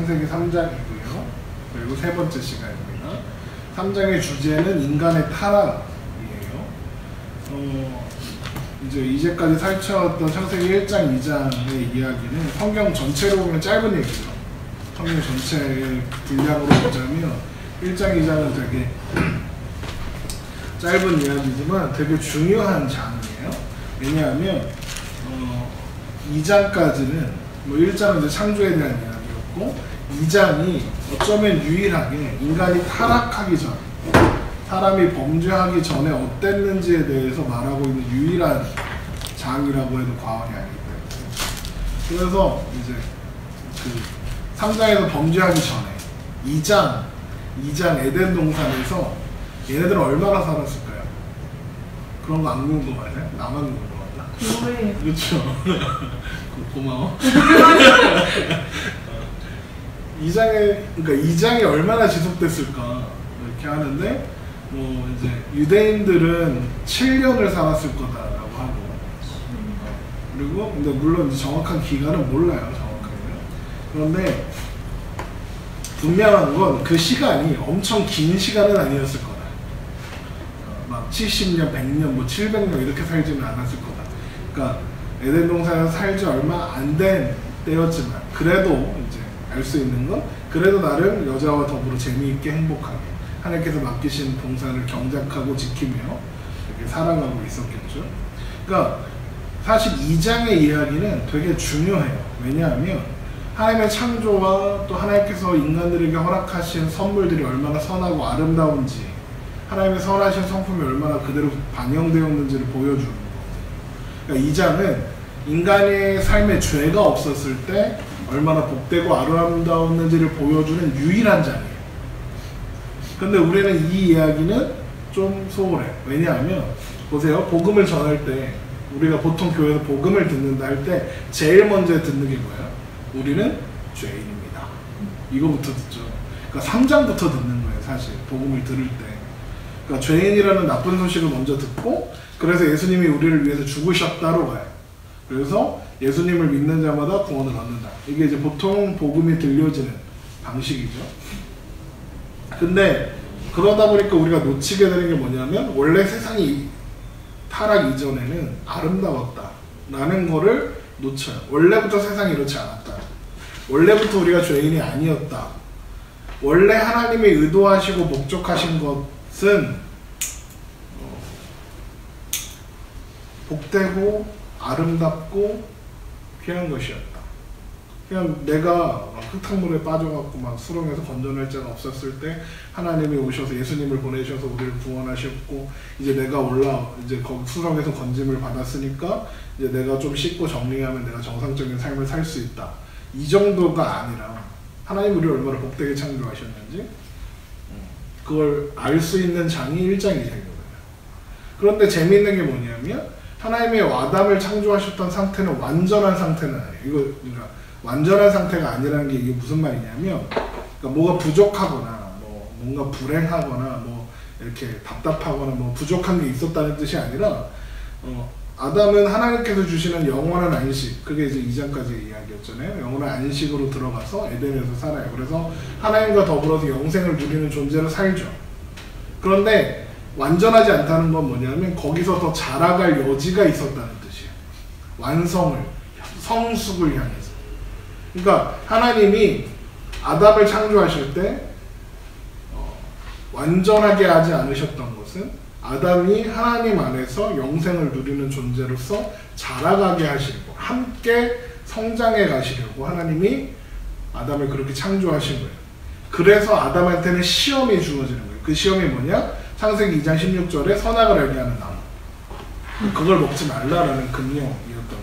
창세기 3장이고요. 그리고 세 번째 시간입니다. 3장의 주제는 인간의 타락이에요. 이제까지 살펴왔던 창세기 1장, 2장의 이야기는 성경 전체로 보면 짧은 얘기죠. 성경 전체의 분량으로 보자면 1장, 2장은 되게 짧은 이야기지만 되게 중요한 장이에요. 왜냐하면 2장까지는 1장은 이제 창조에 대한 이야기였고 2장이 어쩌면 유일하게 인간이 타락하기 전, 사람이 범죄하기 전에 어땠는지에 대해서 말하고 있는 유일한 장이라고 해도 과언이 아니기 때문에, 그래서 이제 그 3장에서 범죄하기 전에 2장 에덴 동산에서 얘네들은 얼마나 살았을까요? 그런 거 안 궁금하세요? 나만 궁금하다. 궁금해요. 그렇죠. 고마워. 2장이 얼마나 지속됐을까 이렇게 하는데, 이제 유대인들은 7년을 살았을 거다라고 하고, 그리고 근데 물론 이제 정확한 기간은 몰라요, 정확하게. 그런데 분명한 건 그 시간이 엄청 긴 시간은 아니었을 거다. 막 70년, 100년, 뭐 700년 이렇게 살지는 않았을 거다. 그러니까 에덴 동산에서 살지 얼마 안 된 때였지만, 그래도 이제 알 수 있는 건, 그래도 나름 여자와 더불어 재미있게 행복하게 하나님께서 맡기신 동산을 경작하고 지키며 이렇게 살아가고 있었겠죠. 그러니까 사실 2장의 이야기는 되게 중요해요. 왜냐하면 하나님의 창조와 또 하나님께서 인간들에게 허락하신 선물들이 얼마나 선하고 아름다운지, 하나님의 선하신 성품이 얼마나 그대로 반영되었는지를 보여주는 거예요. 그러니까 2장은 인간의 삶에 죄가 없었을 때 얼마나 복되고 아름다웠는지를 보여주는 유일한 장이에요. 근데 우리는 이 이야기는 좀 소홀해. 왜냐하면 보세요, 복음을 전할 때, 우리가 보통 교회에서 복음을 듣는다 할 때 제일 먼저 듣는 게 뭐예요? 우리는 죄인입니다. 이거부터 듣죠. 그러니까 3장부터 듣는 거예요, 사실 복음을 들을 때. 그러니까 죄인이라는 나쁜 소식을 먼저 듣고, 그래서 예수님이 우리를 위해서 죽으셨다로 가요. 그래서 예수님을 믿는 자마다 구원을 얻는다. 이게 이제 보통 복음이 들려지는 방식이죠. 근데 그러다 보니까 우리가 놓치게 되는 게 뭐냐면, 원래 세상이 타락 이전에는 아름다웠다 라는 거를 놓쳐요. 원래부터 세상이 이렇지 않았다. 원래부터 우리가 죄인이 아니었다. 원래 하나님이 의도하시고 목적하신 것은 복되고 아름답고 귀한 것이었다. 그냥 내가 흙탕물에 빠져갖고 막 수렁에서 건져낼 자가 없었을 때 하나님이 오셔서 예수님을 보내셔서 우리를 구원하셨고, 이제 내가 이제 수렁에서 건짐을 받았으니까 이제 내가 좀 씻고 정리하면 내가 정상적인 삶을 살 수 있다. 이 정도가 아니라 하나님 우리를 얼마나 복되게 창조하셨는지 그걸 알 수 있는 장이 1장이 된 거예요. 그런데 재미있는 게 뭐냐면, 하나님의 아담을 창조하셨던 상태는 완전한 상태는 아니에요. 그러니까 완전한 상태가 아니라는 게 이게 무슨 말이냐면, 그러니까 뭐가 부족하거나 뭔가 불행하거나 이렇게 답답하거나 부족한 게 있었다는 뜻이 아니라, 아담은 하나님께서 주시는 영원한 안식, 그게 이제 2장까지의 이야기였잖아요. 영원한 안식으로 들어가서 에덴에서 살아요. 그래서 하나님과 더불어서 영생을 누리는 존재로 살죠. 그런데 완전하지 않다는 건 뭐냐면, 거기서 더 자라갈 여지가 있었다는 뜻이에요. 완성을, 성숙을 향해서. 그러니까 하나님이 아담을 창조하실 때 완전하게 하지 않으셨던 것은, 아담이 하나님 안에서 영생을 누리는 존재로서 자라가게 하시고 함께 성장해 가시려고 하나님이 아담을 그렇게 창조하신 거예요. 그래서 아담한테는 시험이 주어지는 거예요. 그 시험이 뭐냐? 창세기 2장 16절에 선악을 알게 하는 나무, 그걸 먹지 말라라는 금령이었던 거죠.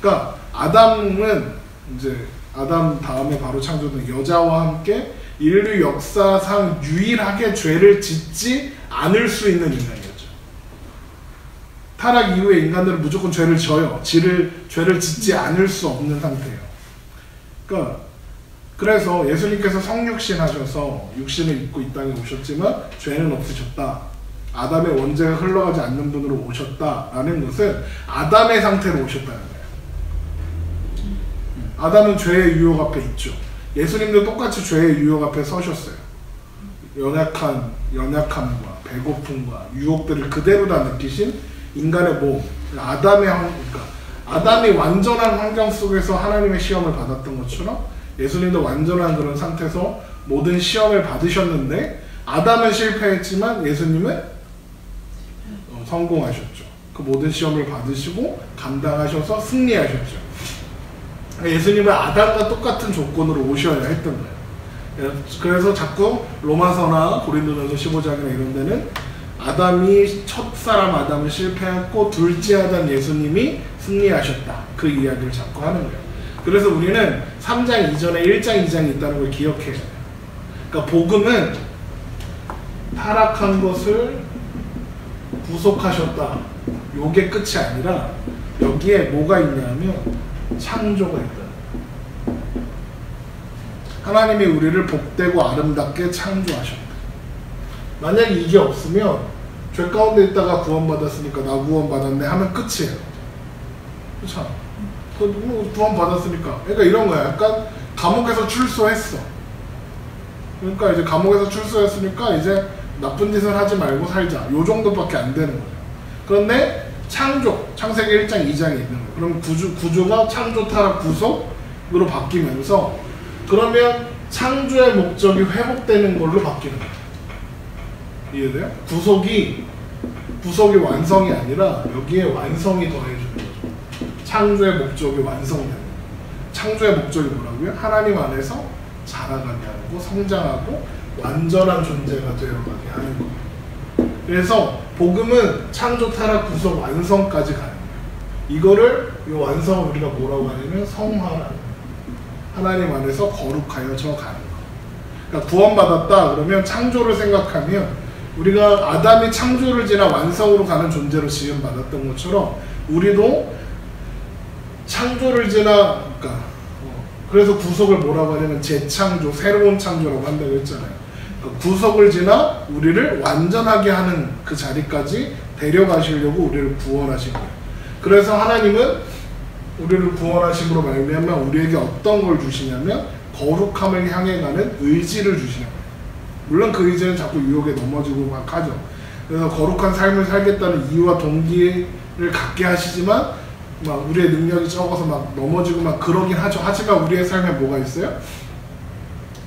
그러니까 아담은 이제 아담 다음에 바로 창조된 여자와 함께 인류 역사상 유일하게 죄를 짓지 않을 수 있는 인간이었죠. 타락 이후에 인간들은 무조건 죄를 져요. 죄를 짓지 않을 수 없는 상태예요. 그러니까 그래서 예수님께서 성육신 하셔서 육신을 입고 이 땅에 오셨지만 죄는 없으셨다. 아담의 원죄가 흘러가지 않는 분으로 오셨다라는 것은 아담의 상태로 오셨다는 거예요. 아담은 죄의 유혹 앞에 있죠. 예수님도 똑같이 죄의 유혹 앞에 서셨어요. 연약함과 배고픔과 유혹들을 그대로 다 느끼신 인간의 몸, 그러니까 아담이 완전한 환경 속에서 하나님의 시험을 받았던 것처럼 예수님도 완전한 그런 상태에서 모든 시험을 받으셨는데 아담은 실패했지만 예수님은 성공하셨죠. 그 모든 시험을 받으시고 감당하셔서 승리하셨죠. 예수님은 아담과 똑같은 조건으로 오셔야 했던 거예요. 그래서 자꾸 로마서나 고린도전서 15장이나 이런 데는 아담이 첫사람 아담은 실패했고 둘째 아담 예수님이 승리하셨다. 그 이야기를 자꾸 하는 거예요. 그래서 우리는 3장 이전에 1장 2장이 있다는 걸 기억해야 돼요. 그러니까 복음은 타락한 것을 구속하셨다. 요게 끝이 아니라 여기에 뭐가 있냐면 창조가 있다. 하나님이 우리를 복되고 아름답게 창조하셨다. 만약 이게 없으면 죄 가운데 있다가 구원받았으니까 나 구원받았네 하면 끝이에요. 그렇죠? 구원받았으니까. 그러니까 이런 거야. 약간 감옥에서 출소했어. 그러니까 이제 감옥에서 출소했으니까 이제 나쁜 짓을 하지 말고 살자. 요 정도밖에 안 되는 거예요. 그런데 창세기 1장 2장에 있는 거예요. 그럼 구조가 창조, 타락, 구속으로 바뀌면서 그러면 창조의 목적이 회복되는 걸로 바뀌는 거예요. 이해돼요? 구속이 완성이 아니라 여기에 완성이 더해주는 거죠. 창조의 목적이 완성되는 거예요. 창조의 목적이 뭐라고요? 하나님 안에서 자라가게 하고 성장하고 완전한 존재가 되어가게 하는 거예요. 그래서 복음은 창조, 타락, 구속, 완성까지 가는 거예요. 이거를 이 완성을 우리가 뭐라고 하냐면 성화라는 거예요. 하나님 안에서 거룩하여져 가는 거. 그러니까 구원받았다 그러면 창조를 생각하면 우리가 아담이 창조를 지나 완성으로 가는 존재로 지음받았던 것처럼 우리도 창조를 지나 그래서 구속을 뭐라고 하냐면 재창조, 새로운 창조라고 한다고 했잖아요. 그러니까 구속을 지나 우리를 완전하게 하는 그 자리까지 데려가시려고 우리를 구원하신 거예요. 그래서 하나님은 우리를 구원하심으로 말미암아 우리에게 어떤 걸 주시냐면 거룩함을 향해 가는 의지를 주시는 거예요. 물론 그 의지는 자꾸 유혹에 넘어지고 막 하죠. 그래서 거룩한 삶을 살겠다는 이유와 동기를 갖게 하시지만 막 우리의 능력이 적어서 막 넘어지고 막 그러긴 하죠. 하지만 우리의 삶에 뭐가 있어요?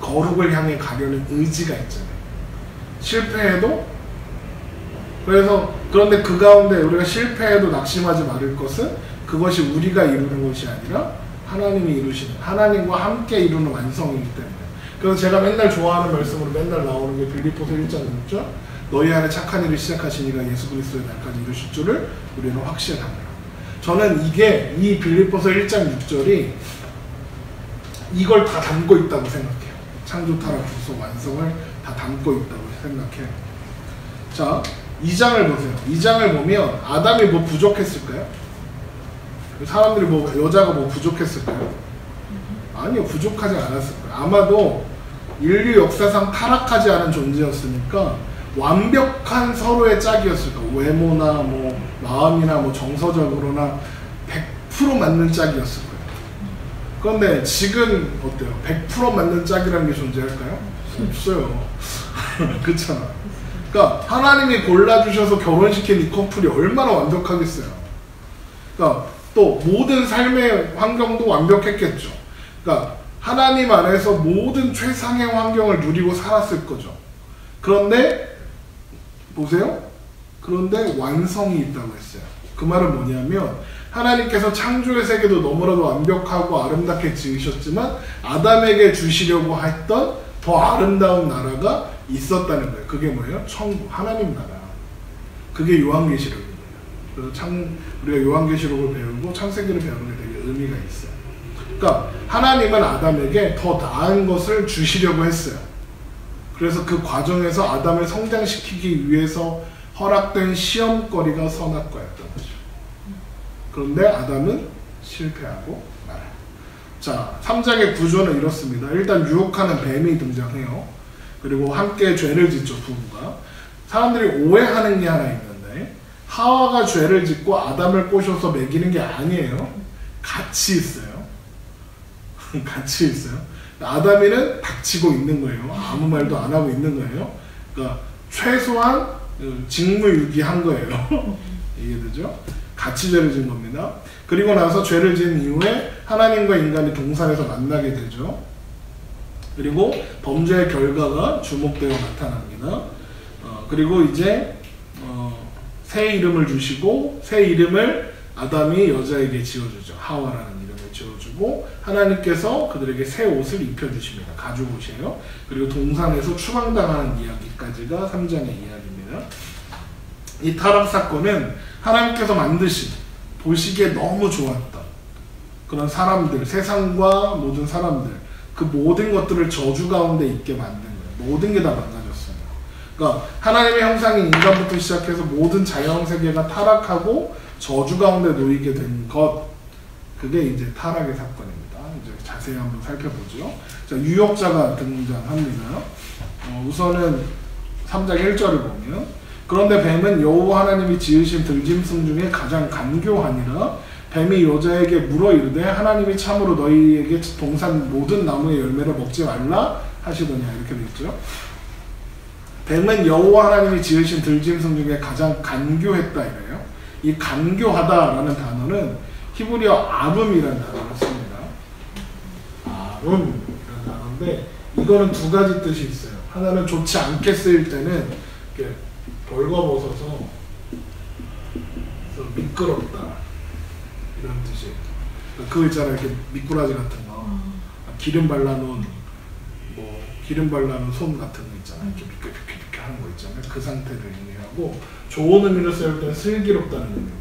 거룩을 향해 가려는 의지가 있잖아요. 실패해도 그런데 그 가운데 우리가 실패해도 낙심하지 말을 것은 그것이 우리가 이루는 것이 아니라 하나님이 이루시는, 하나님과 함께 이루는 완성이기 때문에. 그래서 제가 맨날 좋아하는 말씀으로 맨날 나오는 게 빌립보서 1장 6절, 너희 안에 착한 일을 시작하신 이가 예수 그리스도의 날까지 이루실 줄을 우리는 확신합니다. 저는 이 빌립보서 1장 6절이 이걸 다 담고 있다고 생각해요. 창조, 타락, 구속, 완성을 다 담고 있다고 생각해요. 자, 2장을 보세요. 2장을 보면 아담이 뭐 부족했을까요? 사람들이 여자가 부족했을까요? 아니요, 부족하지 않았을 거예요. 아마도 인류 역사상 타락하지 않은 존재였으니까 완벽한 서로의 짝이었을 거예요. 외모나 마음이나 정서적으로나 100% 맞는 짝이었을 거예요. 그런데 지금 어때요? 100% 맞는 짝이라는 게 존재할까요? 없어요. 그렇잖아. 그러니까 하나님이 골라주셔서 결혼시킨 이 커플이 얼마나 완벽하겠어요. 그러니까 또 모든 삶의 환경도 완벽했겠죠. 그러니까 하나님 안에서 모든 최상의 환경을 누리고 살았을 거죠. 그런데 보세요. 그런데 완성이 있다고 했어요. 그 말은 뭐냐면 하나님께서 창조의 세계도 너무나도 완벽하고 아름답게 지으셨지만 아담에게 주시려고 했던 더 아름다운 나라가 있었다는 거예요. 그게 뭐예요? 천국, 하나님 나라. 그게 요한계시록입니다. 그래서 우리가 요한계시록을 배우고 창세기를 배우는 게 되게 의미가 있어요. 그러니까 하나님은 아담에게 더 나은 것을 주시려고 했어요. 그래서 그 과정에서 아담을 성장시키기 위해서 허락된 시험거리가 선악과였던 거죠. 그런데 아담은 실패하고 말아요. 자, 3장의 구조는 이렇습니다. 일단 유혹하는 뱀이 등장해요. 그리고 함께 죄를 짓죠, 부부가. 사람들이 오해하는 게 하나 있는데 하와가 죄를 짓고 아담을 꼬셔서 먹이는 게 아니에요. 같이 있어요. 같이 있어요. 아담이는 닥치고 있는 거예요. 아무 말도 안 하고 있는 거예요. 그러니까 최소한 직무유기한 거예요. 이해되죠? 같이 죄를 지은 겁니다. 그리고 나서 죄를 지은 이후에 하나님과 인간이 동산에서 만나게 되죠. 그리고 범죄의 결과가 주목되어 나타납니다. 그리고 이제 새 이름을 주시고 새 이름을 아담이 여자에게 지어주죠. 하와라는 이름을 지어주고 하나님께서 그들에게 새 옷을 입혀주십니다. 가죽 옷이에요. 그리고 동산에서 추방당하는 이야기까지가 3장의 이야기입니다. 이 타락 사건은 하나님께서 만드신 보시기에 너무 좋았던 그런 사람들, 세상과 모든 사람들 그 모든 것들을 저주 가운데 있게 만든 거예요. 모든 게 다 망가졌어요. 그러니까 하나님의 형상인 인간부터 시작해서 모든 자연 세계가 타락하고 저주 가운데 놓이게 된 것, 그게 이제 타락의 사건입니다. 이제 자세히 한번 살펴보죠. 자, 유혹자가 등장합니다. 우선은 3장 1절을 보면 그런데 뱀은 여호와 하나님이 지으신 들짐승 중에 가장 간교하니라. 뱀이 여자에게 물어 이르되 하나님이 참으로 너희에게 동산 모든 나무의 열매를 먹지 말라 하시더냐, 이렇게 되어 있죠. 뱀은 여호와 하나님이 지으신 들짐승 중에 가장 간교했다 이래요. 이 간교하다라는 단어는 히브리어 아름이라는 단어를 씁니다. 아름이라는 단어인데 이거는 두 가지 뜻이 있어요. 하나는 좋지 않게 쓰일 때는 이렇게 벌거벗어서 미끄럽다 이런 뜻이에요. 그거 있잖아요. 이렇게 미꾸라지 같은 거, 기름 발라놓은 솜 같은 거 있잖아요. 이렇게 미끌미끌 하는 거 있잖아요. 그 상태를 의미하고, 좋은 의미로 쓰일 때는 슬기롭다는 의미입니다.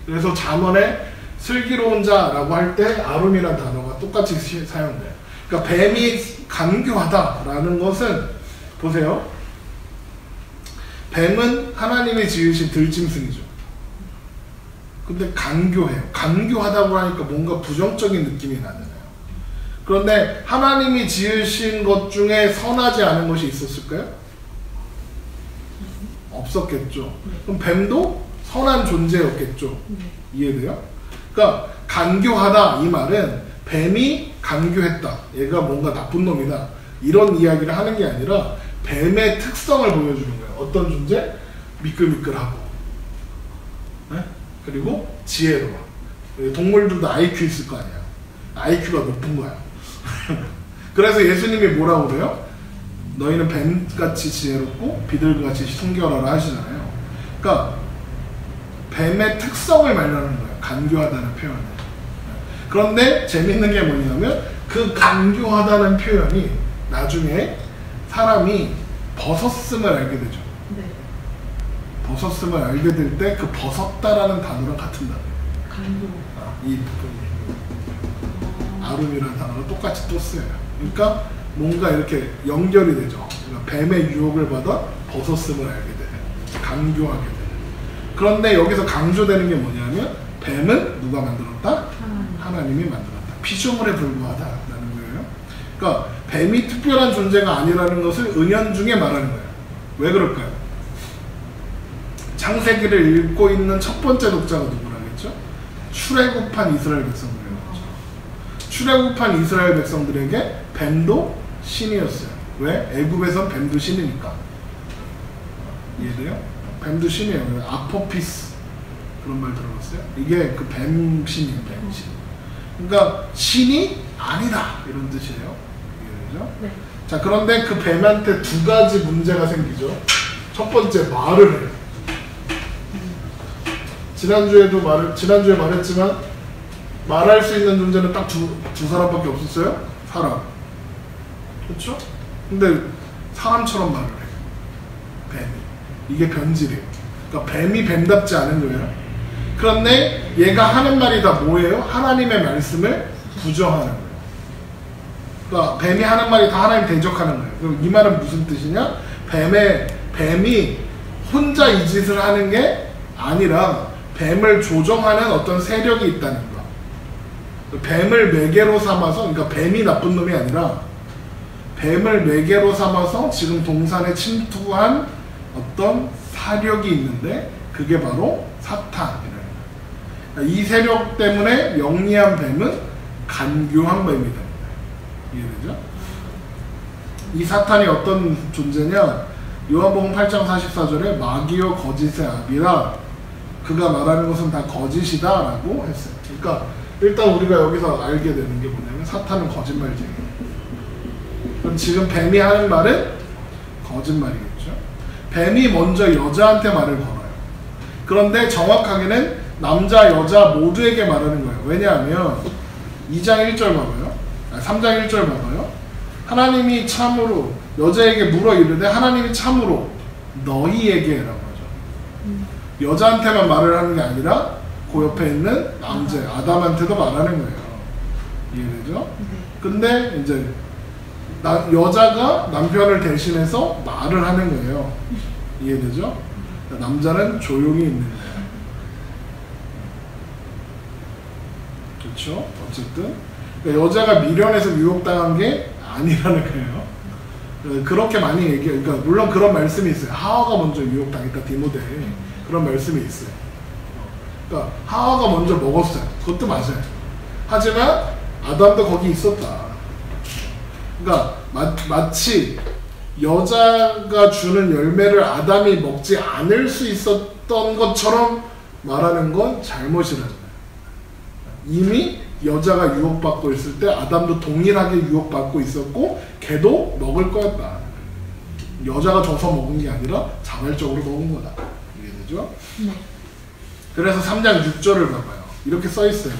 그래서 잠언에 슬기로운 자라고 할 때 아름이라는 단어가 똑같이 사용돼요. 그러니까 뱀이 간교하다라는 것은, 보세요. 뱀은 하나님이 지으신 들짐승이죠. 근데 간교해요. 간교하다고 하니까 뭔가 부정적인 느낌이 나잖아요. 그런데 하나님이 지으신 것 중에 선하지 않은 것이 있었을까요? 없었겠죠. 그럼 뱀도 선한 존재였겠죠. 이해돼요? 그러니까 간교하다 이 말은 뱀이 간교했다, 얘가 뭔가 나쁜 놈이다, 이런 이야기를 하는 게 아니라 뱀의 특성을 보여주는 거예요. 어떤 존재? 미끌미끌하고, 네? 그리고 지혜로워. 동물들도 IQ 있을 거 아니야. IQ가 높은 거야. 그래서 예수님이 뭐라고 그래요? 너희는 뱀같이 지혜롭고 비둘기같이 순결하라 하시잖아요. 그러니까 뱀의 특성을 말하는 거예요. 간교하다는 표현은. 그런데 재밌는 게 뭐냐면 그 간교하다는 표현이 나중에 사람이 벗었음을 알게 되죠. 네. 벗었음을 알게 될 때 그 벗었다라는 단어랑 같은 단어예요. 간교. 이 부분이. 아름이라는 단어가 똑같이 또 쓰여요. 그러니까 뭔가 이렇게 연결이 되죠. 그러니까 뱀의 유혹을 받아 벗었음을 알게 되는, 강조하게 되는. 그런데 여기서 강조되는 게 뭐냐면 뱀은 누가 만들었다? 하나님이 만들었다. 피조물에 불과하다라는 거예요. 그러니까 뱀이 특별한 존재가 아니라는 것을 은연중에 말하는 거예요. 왜 그럴까요? 창세기를 읽고 있는 첫 번째 독자가 누구라겠죠? 출애굽한 이스라엘 백성들이라고 하죠. 출애굽한 이스라엘 백성들에게 뱀도 신이었어요. 왜? 애굽에선 뱀도 신이니까. 이해돼요? 뱀도 신이에요. 아포피스 그런 말 들어봤어요? 이게 그 뱀신이에요. 뱀신. 그러니까 신이 아니다 이런 뜻이에요. 이해되죠? 네. 자, 그런데 그 뱀한테 두 가지 문제가 생기죠. 첫 번째, 말을 해요. 지난주에 말했지만 말할 수 있는 존재는 딱 두 사람밖에 없었어요. 사람. 그렇죠? 근데 사람처럼 말을 해요. 뱀이. 이게 변질이에요. 그러니까 뱀이 뱀답지 않은 거예요. 그런데 얘가 하는 말이 다 뭐예요? 하나님의 말씀을 부정하는 거예요. 그러니까 뱀이 하는 말이 다 하나님 대적하는 거예요. 그럼 이 말은 무슨 뜻이냐? 뱀이 혼자 이 짓을 하는 게 아니라 뱀을 조종하는 어떤 세력이 있다는 거. 뱀을 매개로 삼아서, 그러니까 뱀이 나쁜 놈이 아니라 뱀을 매개로 삼아서 지금 동산에 침투한 어떤 사력이 있는데 그게 바로 사탄이라는 거예요. 이 세력 때문에 영리한 뱀은 간교한 뱀이 됩니다. 이해되죠? 이 사탄이 어떤 존재냐? 요한복음 8장 44절에 마귀요 거짓의 아비라, 그가 말하는 것은 다 거짓이다 라고 했어요. 그러니까 일단 우리가 여기서 알게 되는 게 뭐냐면 사탄은 거짓말쟁이에요. 그럼 지금 뱀이 하는 말은 거짓말이겠죠. 뱀이 먼저 여자한테 말을 걸어요. 그런데 정확하게는 남자 여자 모두에게 말하는 거예요. 왜냐하면 2장 1절 봐봐요. 3장 1절 봐봐요. 하나님이 참으로 여자에게 물어 이르되 하나님이 참으로 너희에게 라고 하죠. 여자한테만 말을 하는 게 아니라 그 옆에 있는 남자 아담한테도 말하는 거예요. 이해되죠? 근데 이제 여자가 남편을 대신해서 말을 하는 거예요. 이해되죠? 남자는 조용히 있는 거예요. 그렇죠? 어쨌든 그러니까 여자가 미련해서 유혹당한 게 아니라는 거예요. 그렇게 많이 얘기해요. 그러니까 물론 그런 말씀이 있어요. 하와가 먼저 유혹당했다, 디모데에 그런 말씀이 있어요. 그러니까 하와가 먼저 먹었어요. 그것도 맞아요. 하지만 아담도 거기 있었다. 그러니까 마치 여자가 주는 열매를 아담이 먹지 않을 수 있었던 것처럼 말하는 건 잘못이라는 거예요. 이미 여자가 유혹받고 있을 때 아담도 동일하게 유혹받고 있었고 걔도 먹을 거였다. 여자가 줘서 먹은 게 아니라 자발적으로 먹은 거다. 이해되죠? 네. 그래서 3장 6절을 봐봐요. 이렇게 써 있어요.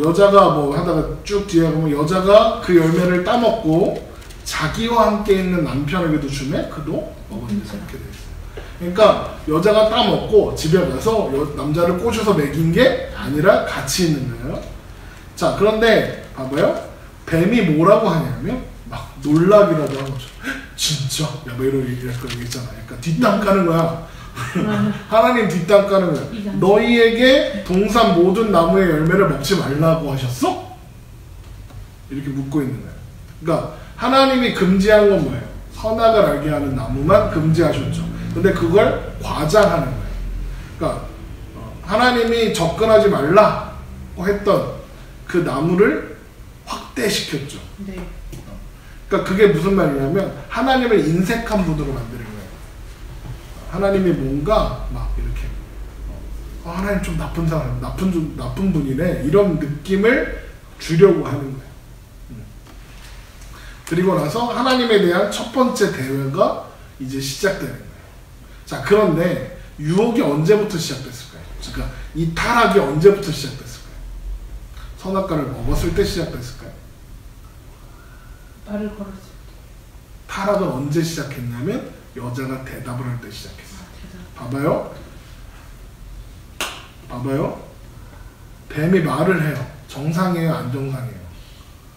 여자가 뭐 하다가 쭉 뒤에 보면 여자가 그 열매를 따먹고 자기와 함께 있는 남편에게도 주매 그도 먹었는데 이렇게 돼 있어요. 그러니까 여자가 따먹고 집에 가서 남자를 꼬셔서 먹인 게 아니라 같이 있는 거예요. 자, 그런데 봐봐요. 뱀이 뭐라고 하냐면 막 놀라기라도 하는 거죠. 진짜? 야, 뭐 이런 얘기 있잖아. 약간 뒷담 까는 거야. 하나님 뒷담 까는 거야. 너희에게 동산 모든 나무의 열매를 먹지 말라고 하셨어? 이렇게 묻고 있는 거예요. 그러니까 하나님이 금지한 건 뭐예요? 선악을 알게 하는 나무만 금지하셨죠. 근데 그걸 과장하는 거예요. 그러니까 하나님이 접근하지 말라고 했던 그 나무를 확대시켰죠. 네. 그러니까 그게 무슨 말이냐면 하나님을 인색한 분으로 만드는 거예요. 하나님이 뭔가 막 이렇게 하나님 좀 나쁜 사람, 나쁜 분이네 이런 느낌을 주려고 하는 거예요. 그리고 나서 하나님에 대한 첫 번째 대회가 이제 시작되는 거예요. 자, 그런데 유혹이 언제부터 시작됐을까요? 그러니까 이 타락이 언제부터 시작됐을까요? 선악과를 먹었을 때 시작됐을까요? 말을 걸었을 때. 타락은 언제 시작했냐면 여자가 대답을 할 때 시작했어요. 봐봐요. 봐봐요. 뱀이 말을 해요. 정상이에요? 안 정상이에요?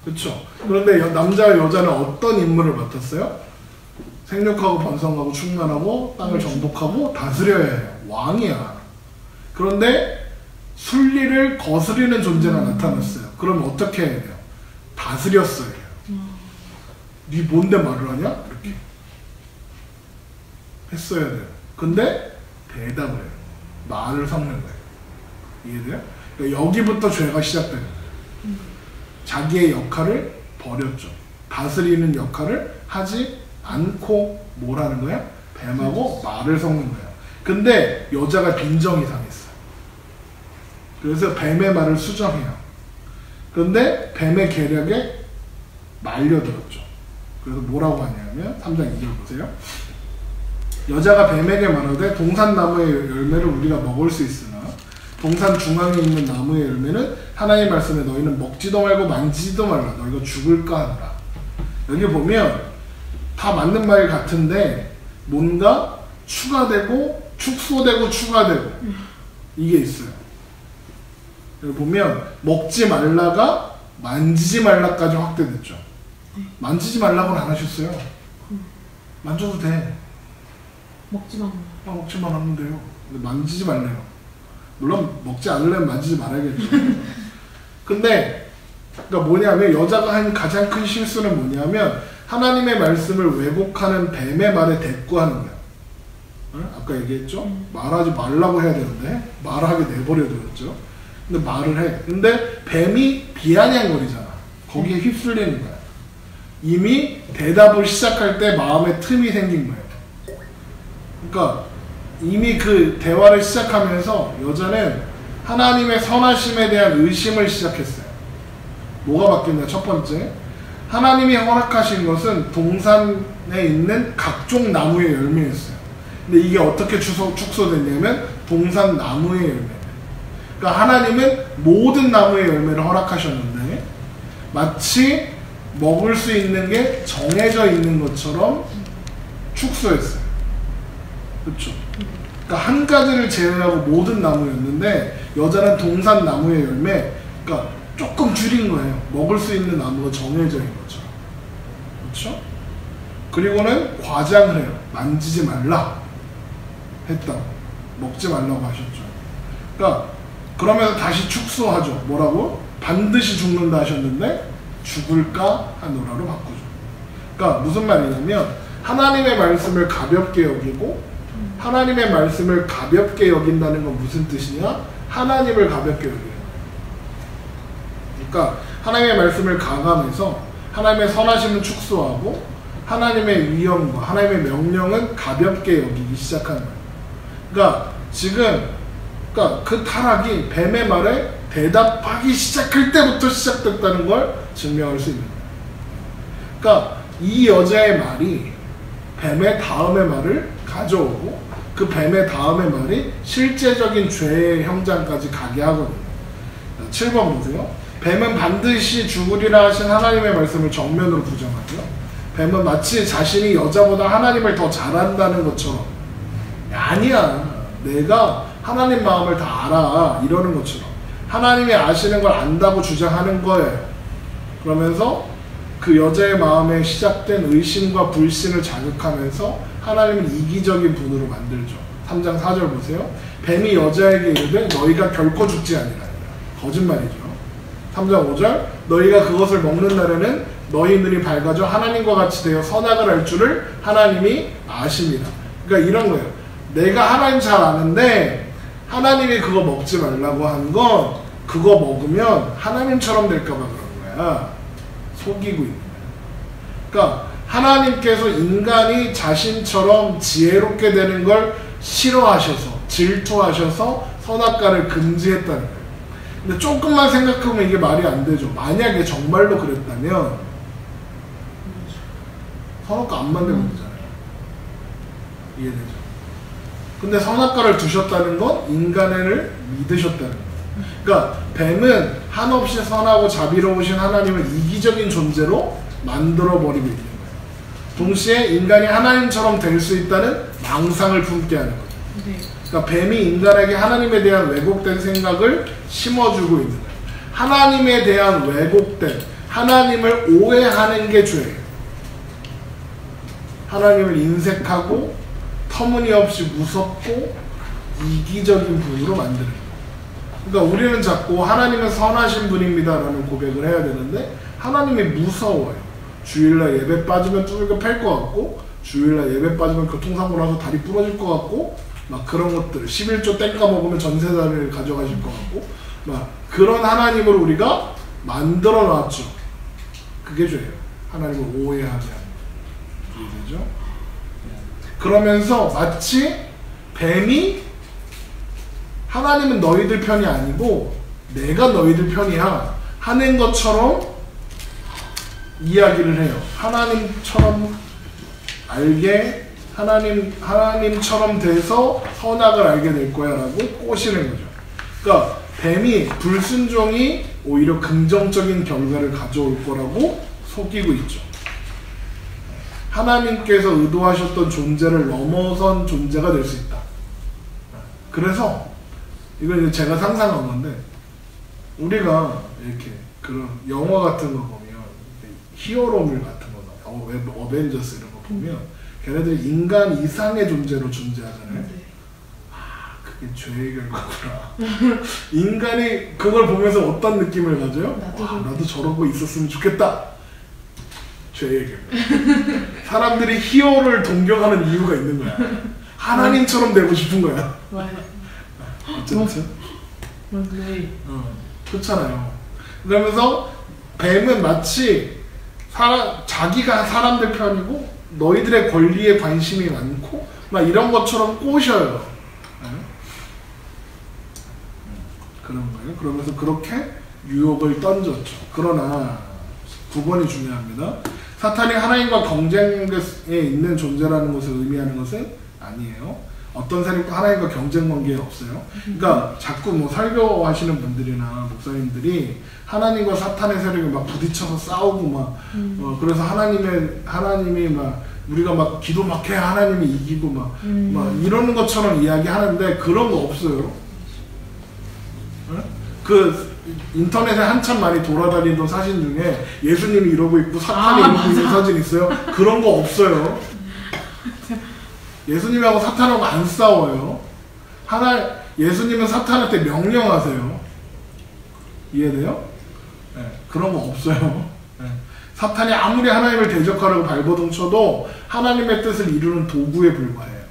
그렇죠? 그런데 남자와 여자는 어떤 임무를 맡았어요? 생육하고 번성하고 충만하고 땅을 정복하고 다스려야 해요. 왕이야. 그런데 순리를 거스리는 존재가 나타났어요. 그럼 어떻게 해야 돼요? 다스렸어야 해요. 네 뭔데 말을 하냐? 이렇게 했어야 돼요. 근데 대답을 해요. 말을 섞는 거예요. 이해돼요? 그러니까 여기부터 죄가 시작되는 거예요. 자기의 역할을 버렸죠. 다스리는 역할을 하지 않고 뭘 하는 거야? 뱀하고 말을 섞는 거야. 근데 여자가 빈정이 상했어요. 그래서 뱀의 말을 수정해요. 그런데 뱀의 계략에 말려들었죠. 그래서 뭐라고 하냐면 3장 2절 보세요. 여자가 뱀에게 말하되 동산나무의 열매를 우리가 먹을 수 있으나 동산 중앙에 있는 나무의 열매는 하나님의 말씀에 너희는 먹지도 말고 만지지도 말라. 너희가 죽을까 하노라. 여기 보면 다 맞는 말 같은데 뭔가 추가되고 축소되고 추가되고 이게 있어요. 여기 보면 먹지 말라가 만지지 말라까지 확대됐죠. 만지지 말라고는 안 하셨어요. 만져도 돼. 먹지만 먹지만 하면 돼요. 근데 만지지 말래요. 물론 먹지 않으려면 만지지 말아야겠죠. 근데 그러니까 뭐냐면 여자가 한 가장 큰 실수는 뭐냐면 하나님의 말씀을 왜곡하는 뱀의 말에 대꾸하는 거야. 아까 얘기했죠? 말하지 말라고 해야 되는데 말하게 내버려두었죠. 근데 말을 해. 근데 뱀이 비아냥거리잖아. 거기에 휩쓸리는 거야. 이미 대답을 시작할 때 마음에 틈이 생긴 거예요. 그러니까 이미 그 대화를 시작하면서 여자는 하나님의 선하심에 대한 의심을 시작했어요. 뭐가 바뀌었냐? 첫 번째, 하나님이 허락하신 것은 동산에 있는 각종 나무의 열매였어요. 근데 이게 어떻게 축소됐냐면 동산 나무의 열매. 그러니까 하나님은 모든 나무의 열매를 허락하셨는데 마치 먹을 수 있는 게 정해져 있는 것처럼 축소했어요. 그렇죠? 그러니까 한 가지를 제외하고 모든 나무였는데 여자는 동산 나무의 열매, 그러니까 조금 줄인 거예요. 먹을 수 있는 나무가 정해져 있는 거죠. 그렇죠? 그리고는 과장을 해요. 만지지 말라 했다고. 먹지 말라고 하셨죠. 그러니까 그러면서 다시 축소하죠. 뭐라고? 반드시 죽는다 하셨는데 죽을까 하노라로 바꾸죠. 그러니까 무슨 말이냐면 하나님의 말씀을 가볍게 여기고 하나님의 말씀을 가볍게 여긴다는 건 무슨 뜻이냐? 하나님을 가볍게 여기는 거예요. 그러니까 하나님의 말씀을 가감해서 하나님의 선하심은 축소하고 하나님의 위엄과 하나님의 명령은 가볍게 여기기 시작하는 거예요. 그러니까 지금 그 타락이 뱀의 말에 대답하기 시작할 때부터 시작됐다는 걸 증명할 수 있는 거예요. 그러니까 이 여자의 말이 뱀의 다음의 말을 가져오고 그 뱀의 다음의 말이 실제적인 죄의 형장까지 가게 하거든요. 7번 보세요. 뱀은 반드시 죽으리라 하신 하나님의 말씀을 정면으로 부정하죠. 뱀은 마치 자신이 여자보다 하나님을 더 잘한다는 것처럼, 아니야, 내가 하나님 마음을 다 알아, 이러는 것처럼 하나님이 아시는 걸 안다고 주장하는 거예요. 그러면서 그 여자의 마음에 시작된 의심과 불신을 자극하면서 하나님을 이기적인 분으로 만들죠. 3장 4절 보세요. 뱀이 여자에게 이르되 너희가 결코 죽지 아니하리라. 거짓말이죠. 3장 5절 너희가 그것을 먹는 날에는 너희 눈이 밝아져 하나님과 같이 되어 선악을 알 줄을 하나님이 아십니다. 그러니까 이런 거예요. 내가 하나님 잘 아는데 하나님이 그거 먹지 말라고 한 건 그거 먹으면 하나님처럼 될까 봐 그런 거야. 속이고 있는 거야. 그러니까 하나님께서 인간이 자신처럼 지혜롭게 되는 걸 싫어하셔서 질투하셔서 선악과를 금지했다는 거예요. 근데 조금만 생각하면 이게 말이 안 되죠. 만약에 정말로 그랬다면 선악과 안 만들면 되잖아요. 이해되죠? 근데 선악과를 두셨다는 건 인간을 믿으셨다는 거예요. 그러니까 뱀은 한없이 선하고 자비로우신 하나님을 이기적인 존재로 만들어버리고 있는 거예요. 동시에 인간이 하나님처럼 될 수 있다는 망상을 품게 하는 거죠. 네. 그러니까 뱀이 인간에게 하나님에 대한 왜곡된 생각을 심어주고 있는 거예요. 하나님에 대한 왜곡된, 하나님을 오해하는 게 죄예요. 하나님을 인색하고 터무니없이 무섭고 이기적인 분으로 만드는 거예요. 그러니까 우리는 자꾸 하나님은 선하신 분입니다 라는 고백을 해야 되는데 하나님이 무서워요. 주일날 예배 빠지면 뚜들겨 팰 것 같고 주일날 예배 빠지면 교통사고 나서 다리 부러질 것 같고 막 그런 것들, 11조 땡 까먹으면 전세자를 가져가실 것 같고 막 그런 하나님을 우리가 만들어 놨죠. 그게 죄예요. 하나님을 오해하게 하는 거예요. 이해되죠? 그러면서 마치 뱀이 하나님은 너희들 편이 아니고 내가 너희들 편이야 하는 것처럼 이야기를 해요. 하나님처럼 알게, 하나님처럼 돼서 선악을 알게 될 거야 라고 꼬시는 거죠. 그러니까 뱀이 불순종이 오히려 긍정적인 결과를 가져올 거라고 속이고 있죠. 하나님께서 의도하셨던 존재를 넘어선 존재가 될 수 있다. 그래서 이건 이제 제가 상상한 건데 우리가 이렇게 그런 영화 같은 거 보면 히어로물 같은 거, 어벤져스 이런 거 보면 걔네들이 인간 이상의 존재로 존재하잖아요. 아, 그게 죄의 결과구나. 인간이 그걸 보면서 어떤 느낌을 가져요? 나도 저러고 있었으면 좋겠다. 죄의 결과. 사람들이 히어로를 동경하는 이유가 있는 거야. 하나님처럼 되고 싶은 거야. 어쨌든. 맞네. 그렇잖아요. 그러면서 뱀은 마치 자기가 사람들 편이고 너희들의 권리에 관심이 많고 막 이런 것처럼 꼬셔요. 네? 그런 거예요. 그러면서 그렇게 유혹을 던졌죠. 그러나 9번이 중요합니다. 사탄이 하나님과 경쟁에 있는 존재라는 것을 의미하는 것은 아니에요. 어떤 세력도 하나님과 경쟁 관계에 없어요. 그러니까 자꾸 뭐 설교하시는 분들이나 목사님들이 하나님과 사탄의 세력이 막 부딪혀서 싸우고 막 그래서 하나님이 막 우리가 막 기도 막 해야 하나님이 이기고 막 이러는 것처럼 이야기하는데 그런 거 없어요. 네? 그 인터넷에 한참 많이 돌아다니던 사진 중에 예수님이 이러고 있고 사탄이 이러고 있는 사진 있어요? 그런 거 없어요. 예수님하고 사탄하고 안 싸워요. 예수님은 사탄한테 명령하세요. 이해돼요? 네, 그런 거 없어요. 네. 사탄이 아무리 하나님을 대적하려고 발버둥 쳐도 하나님의 뜻을 이루는 도구에 불과해요.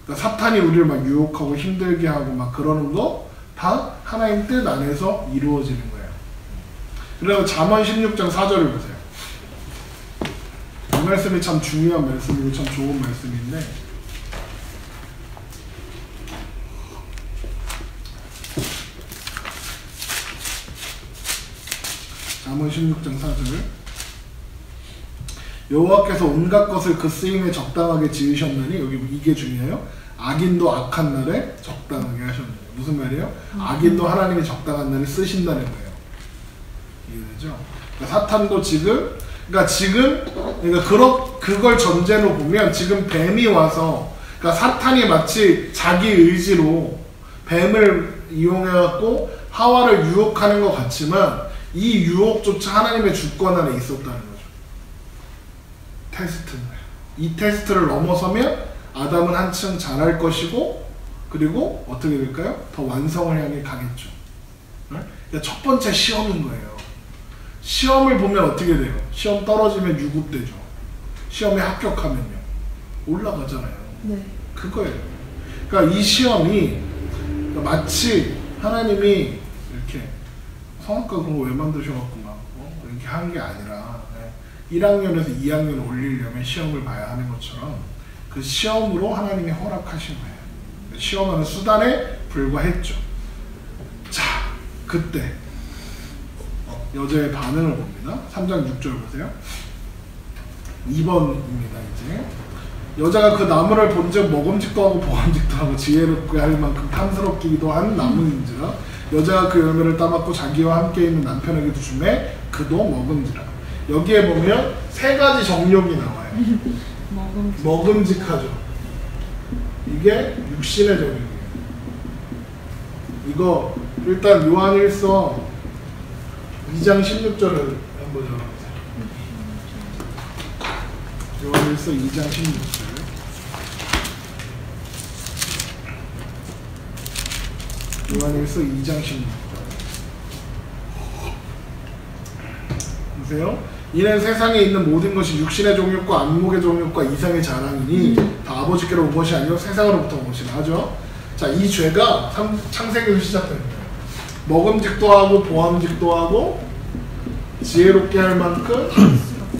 그러니까 사탄이 우리를 막 유혹하고 힘들게 하고 막 그러는 거 다 하나님 뜻 안에서 이루어지는 거예요. 그래서 잠언 16장 4절을 보세요. 이 말씀이 참 중요한 말씀이고 참 좋은 말씀인데 잠언 16장 4절 여호와께서 온갖 것을 그 쓰임에 적당하게 지으셨느니 여기 이게 중요해요. 악인도 악한 날에 적당하게 하셨느니 무슨 말이에요? 악인도 하나님이 적당한 날에 쓰신다는 거예요. 이해되죠? 그러니까 사탄도 그걸 전제로 보면 지금 뱀이 와서 그러니까 사탄이 마치 자기 의지로 뱀을 이용해갖고 하와를 유혹하는 것 같지만 이 유혹조차 하나님의 주권 안에 있었다는 거죠. 테스트는. 이 테스트를 넘어서면 아담은 한층 잘할 것이고 그리고 어떻게 될까요? 더 완성을 향해 가겠죠. 네? 그러니까 첫 번째 시험인 거예요. 시험을 보면 어떻게 돼요? 시험 떨어지면 유급되죠. 시험에 합격하면요. 올라가잖아요. 네. 그거예요. 그러니까 이 시험이 마치 하나님이 이렇게 성악가 그런 거 왜 만드셔갖고 막 이렇게 하는 게 아니라 1학년에서 2학년 올리려면 시험을 봐야 하는 것처럼 그 시험으로 하나님이 허락하신 거예요. 시험하는 수단에 불과했죠. 자, 그때 여자의 반응을 봅니다. 3장 6절 보세요. 2번입니다. 이제 여자가 그 나무를 본즉 먹음직도 하고 보암직도 하고 지혜롭게 할 만큼 탐스럽기도 한 나무인지라 여자가 그 열매를 따먹고 자기와 함께 있는 남편에게도 주매 그도 먹은지라. 여기에 보면 세 가지 정욕이 나와요. 먹음직하죠. 이게 육신의 정욕이에요. 이거 일단 요한일서 2장 16절을 한번 열어보세요. 요한일서 2장 16절. 요한일서 2장 16절. 보세요. 이는 세상에 있는 모든 것이 육신의 정욕과 안목의 정욕과 이상의 자랑이니 다 아버지께로 온 것이 아니요 세상으로부터 온 것이라 하죠. 자, 이 죄가 창세기에서 시작된 거예요. 먹음직도 하고 보암직도 하고 지혜롭게 할 만큼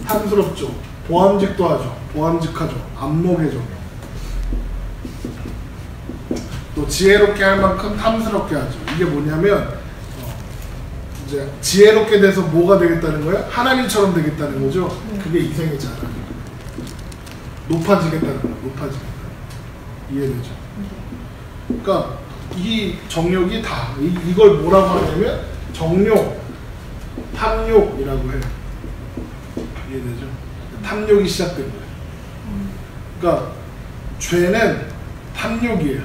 탐스럽죠. 보암직도 하죠. 보암직하죠. 안목의 정욕. 또 지혜롭게 할 만큼 탐스럽게 하죠. 이게 뭐냐면 이제 지혜롭게 돼서 뭐가 되겠다는 거예요? 하나님처럼 되겠다는 거죠. 그게 이생의 자랑. 높아지겠다는 거예요. 높아지겠다. 이해되죠? 그러니까 이 정욕이 다 이걸 뭐라고 하냐면 정욕, 탐욕이라고 해요. 이해되죠? 탐욕이 시작된 거예요. 그러니까 죄는 탐욕이에요.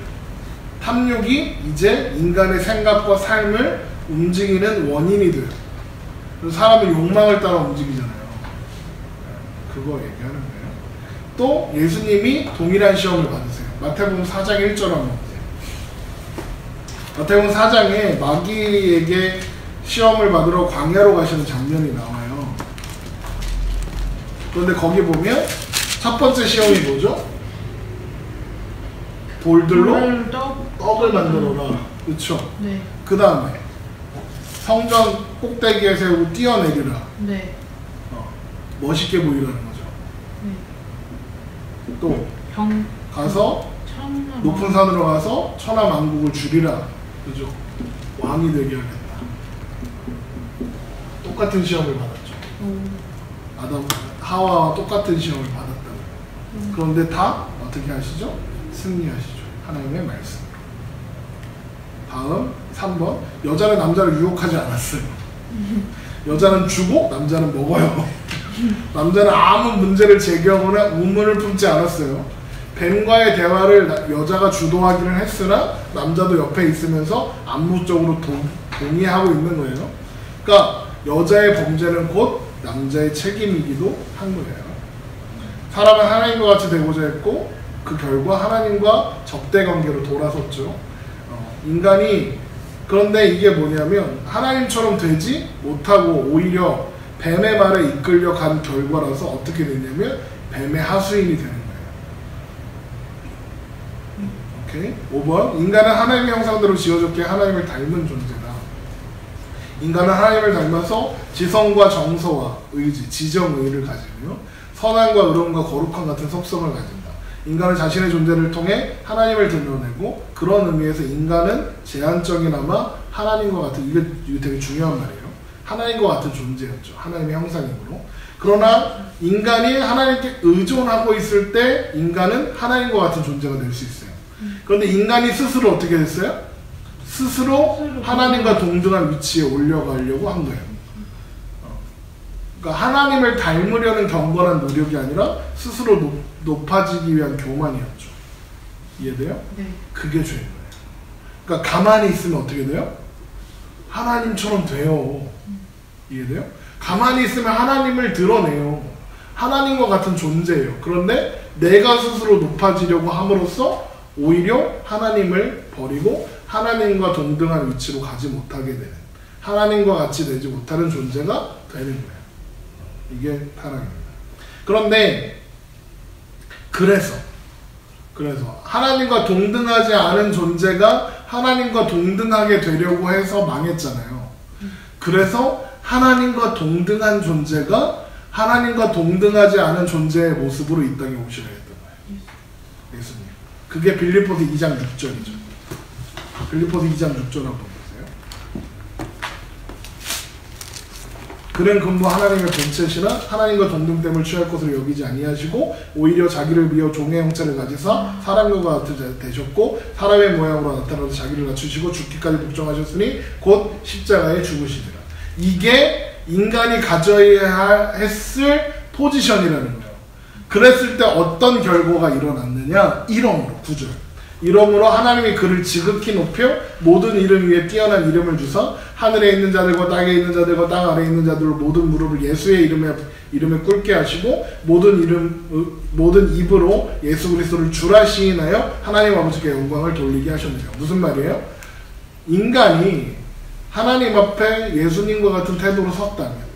탐욕이 이제 인간의 생각과 삶을 움직이는 원인이 돼요. 그래서 사람은 욕망을 따라 움직이잖아요. 그거 얘기하는 거예요. 또 예수님이 동일한 시험을 받으세요. 마태복음 4장 1절 한번 보세요. 마태복음 4장에 마귀에게 시험을 받으러 광야로 가시는 장면이 나와요. 그런데 거기 보면 첫 번째 시험이 뭐죠? 돌들로 떡을 만들어라. 그렇죠? 네. 그 다음에 성전 꼭대기에 세우고 뛰어내리라. 네. 멋있게 보이라는 거죠. 네. 또 병 가서 천하 높은 산으로 가서 천하 만국을 주리라. 그죠? 왕이 되게 하겠다. 똑같은 시험을 받았죠. 아담 하와와 똑같은 시험을 받았다고. 그런데 다 어떻게 하시죠? 승리하시죠. 하나님의 말씀으로. 다음 3번. 여자는 남자를 유혹하지 않았어요. 여자는 주고 남자는 먹어요. 남자는 아무 문제를 제기하거나 의문을 품지 않았어요. 뱀과의 대화를 여자가 주도하기는 했으나 남자도 옆에 있으면서 암묵적으로 동의하고 있는 거예요. 그러니까 여자의 범죄는 곧 남자의 책임이기도 한 거예요. 사람은 하나님과 같이 되고자 했고 그 결과 하나님과 적대관계로 돌아섰죠. 인간이 그런데 이게 뭐냐면 하나님처럼 되지 못하고 오히려 뱀의 말에 이끌려 간 결과라서 어떻게 됐냐면 뱀의 하수인이 되는 거예요. 오케이? 5번. 인간은 하나님의 형상대로 지어졌기에 하나님을 닮은 존재다. 인간은 하나님을 닮아서 지성과 정서와 의지, 지정의를 가지며 선함과 의로움과 거룩함 같은 속성을 가진다. 인간은 자신의 존재를 통해 하나님을 드러내고 그런 의미에서 인간은 제한적이나마 하나님과 같은 이게 되게 중요한 말이에요. 하나님과 같은 존재였죠. 하나님의 형상이므로. 그러나 인간이 하나님께 의존하고 있을 때 인간은 하나님과 같은 존재가 될 수 있어요. 그런데 인간이 스스로 어떻게 됐어요? 스스로 하나님과 동등한 위치에 올려가려고 한 거예요. 그러니까 하나님을 닮으려는 경건한 노력이 아니라 스스로 높아지기 위한 교만이었죠. 이해돼요? 네. 그게 죄인 거예요. 그러니까 가만히 있으면 어떻게 돼요? 하나님처럼 돼요. 이해돼요? 가만히 있으면 하나님을 드러내요. 하나님과 같은 존재예요. 그런데 내가 스스로 높아지려고 함으로써 오히려 하나님을 버리고 하나님과 동등한 위치로 가지 못하게 되는, 하나님과 같이 되지 못하는 존재가 되는 거예요. 이게 타락입니다. 그런데 그래서 하나님과 동등하지 않은 존재가 하나님과 동등하게 되려고 해서 망했잖아요. 그래서 하나님과 동등한 존재가 하나님과 동등하지 않은 존재의 모습으로 이 땅에 오시려 했던 거예요. 예수님. 그게 빌립보서 2장 6절이죠. 빌립보서 2장 6절 한번 보세요. 그는 근무 하나님의 본체시나 하나님과 동등됨을 취할 것으로 여기지 아니하시고 오히려 자기를 비어 종의 형체를 가지사 사람과 같이 되셨고 사람의 모양으로 나타나서 자기를 낮추시고 죽기까지 복종하셨으니 곧 십자가에 죽으시니라. 이게 인간이 가져야 했을 포지션이라는 거예요. 그랬을 때 어떤 결과가 일어났느냐? 이러므로 9절. 이러므로 하나님이 그를 지극히 높여 모든 이름 위에 뛰어난 이름을 주사 하늘에 있는 자들과 땅에 있는 자들과 땅 아래에 있는 자들로 모든 무릎을 예수의 이름에 꿇게 하시고 모든 입으로 예수 그리스도를 주라 시인하여 하나님 아버지께 영광을 돌리게 하셨느니라. 무슨 말이에요? 인간이 하나님 앞에 예수님과 같은 태도로 섰다면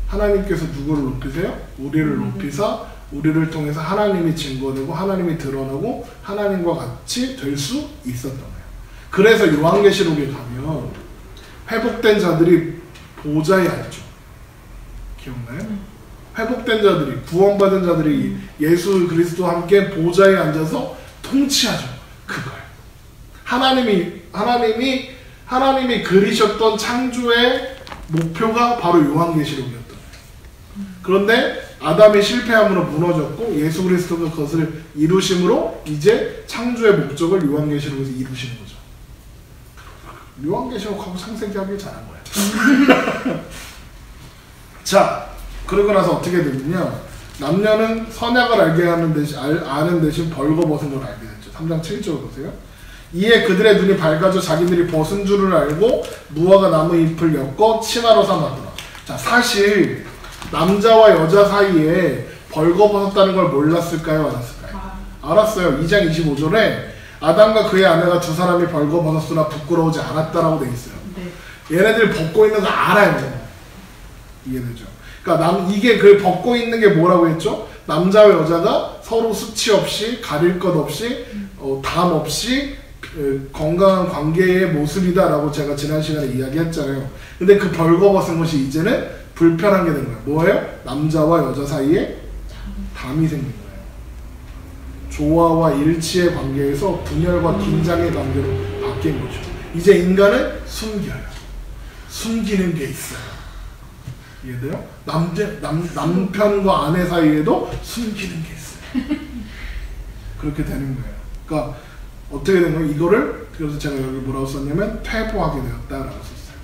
하나님께서 누구를 높이세요? 우리를 높이사 우리를 통해서 하나님이 증거되고 하나님이 드러나고 하나님과 같이 될 수 있었던 거예요. 그래서 요한계시록에 가면 회복된 자들이 보좌에 앉죠. 기억나요? 회복된 자들이, 구원받은 자들이 예수 그리스도와 함께 보좌에 앉아서 통치하죠. 그거예요. 하나님이 그리셨던 창조의 목표가 바로 요한계시록이었던 거예요. 그런데 아담이 실패함으로 무너졌고 예수 그리스도가 그것을 이루심으로 이제 창조의 목적을 요한계시록에서 이루시는 거죠. 요한계시록하고 창세기 하길 잘한 거야. 자, 그러고 나서 어떻게 되느냐? 남녀는 선악을 아는 대신 벌거벗은 걸 알게 됐죠. 3장 7절 보세요. 이에 그들의 눈이 밝아져 자기들이 벗은 줄을 알고 무화과 나무 잎을 엮어 치마로 삼았더라. 자, 사실 남자와 여자 사이에 벌거벗었다는 걸 몰랐을까요? 알았을까요? 알았어요. 2장 25절에 아담과 그의 아내가 두 사람이 벌거벗었으나 부끄러우지 않았다라고 돼 있어요. 네. 얘네들 벗고 있는 거 알아요. 이해되죠? 그러니까 이게 그 벗고 있는 게 뭐라고 했죠? 남자와 여자가 서로 수치 없이 가릴 것 없이 담 없이 건강한 관계의 모습이다라고 제가 지난 시간에 이야기했잖아요. 근데 그 벌거벗은 것이 이제는 불편한 게 된 거예요. 뭐예요? 남자와 여자 사이에 담이 생긴 거예요. 조화와 일치의 관계에서 분열과 긴장의 관계로 바뀐 거죠. 이제 인간은 숨겨요. 숨기는 게 있어요. 이해돼요? 남편과 아내 사이에도 숨기는 게 있어요. 그렇게 되는 거예요. 그러니까 어떻게 된 거예요? 이거를 그래서 제가 여기 뭐라고 썼냐면 퇴보하게 되었다라고 썼어요.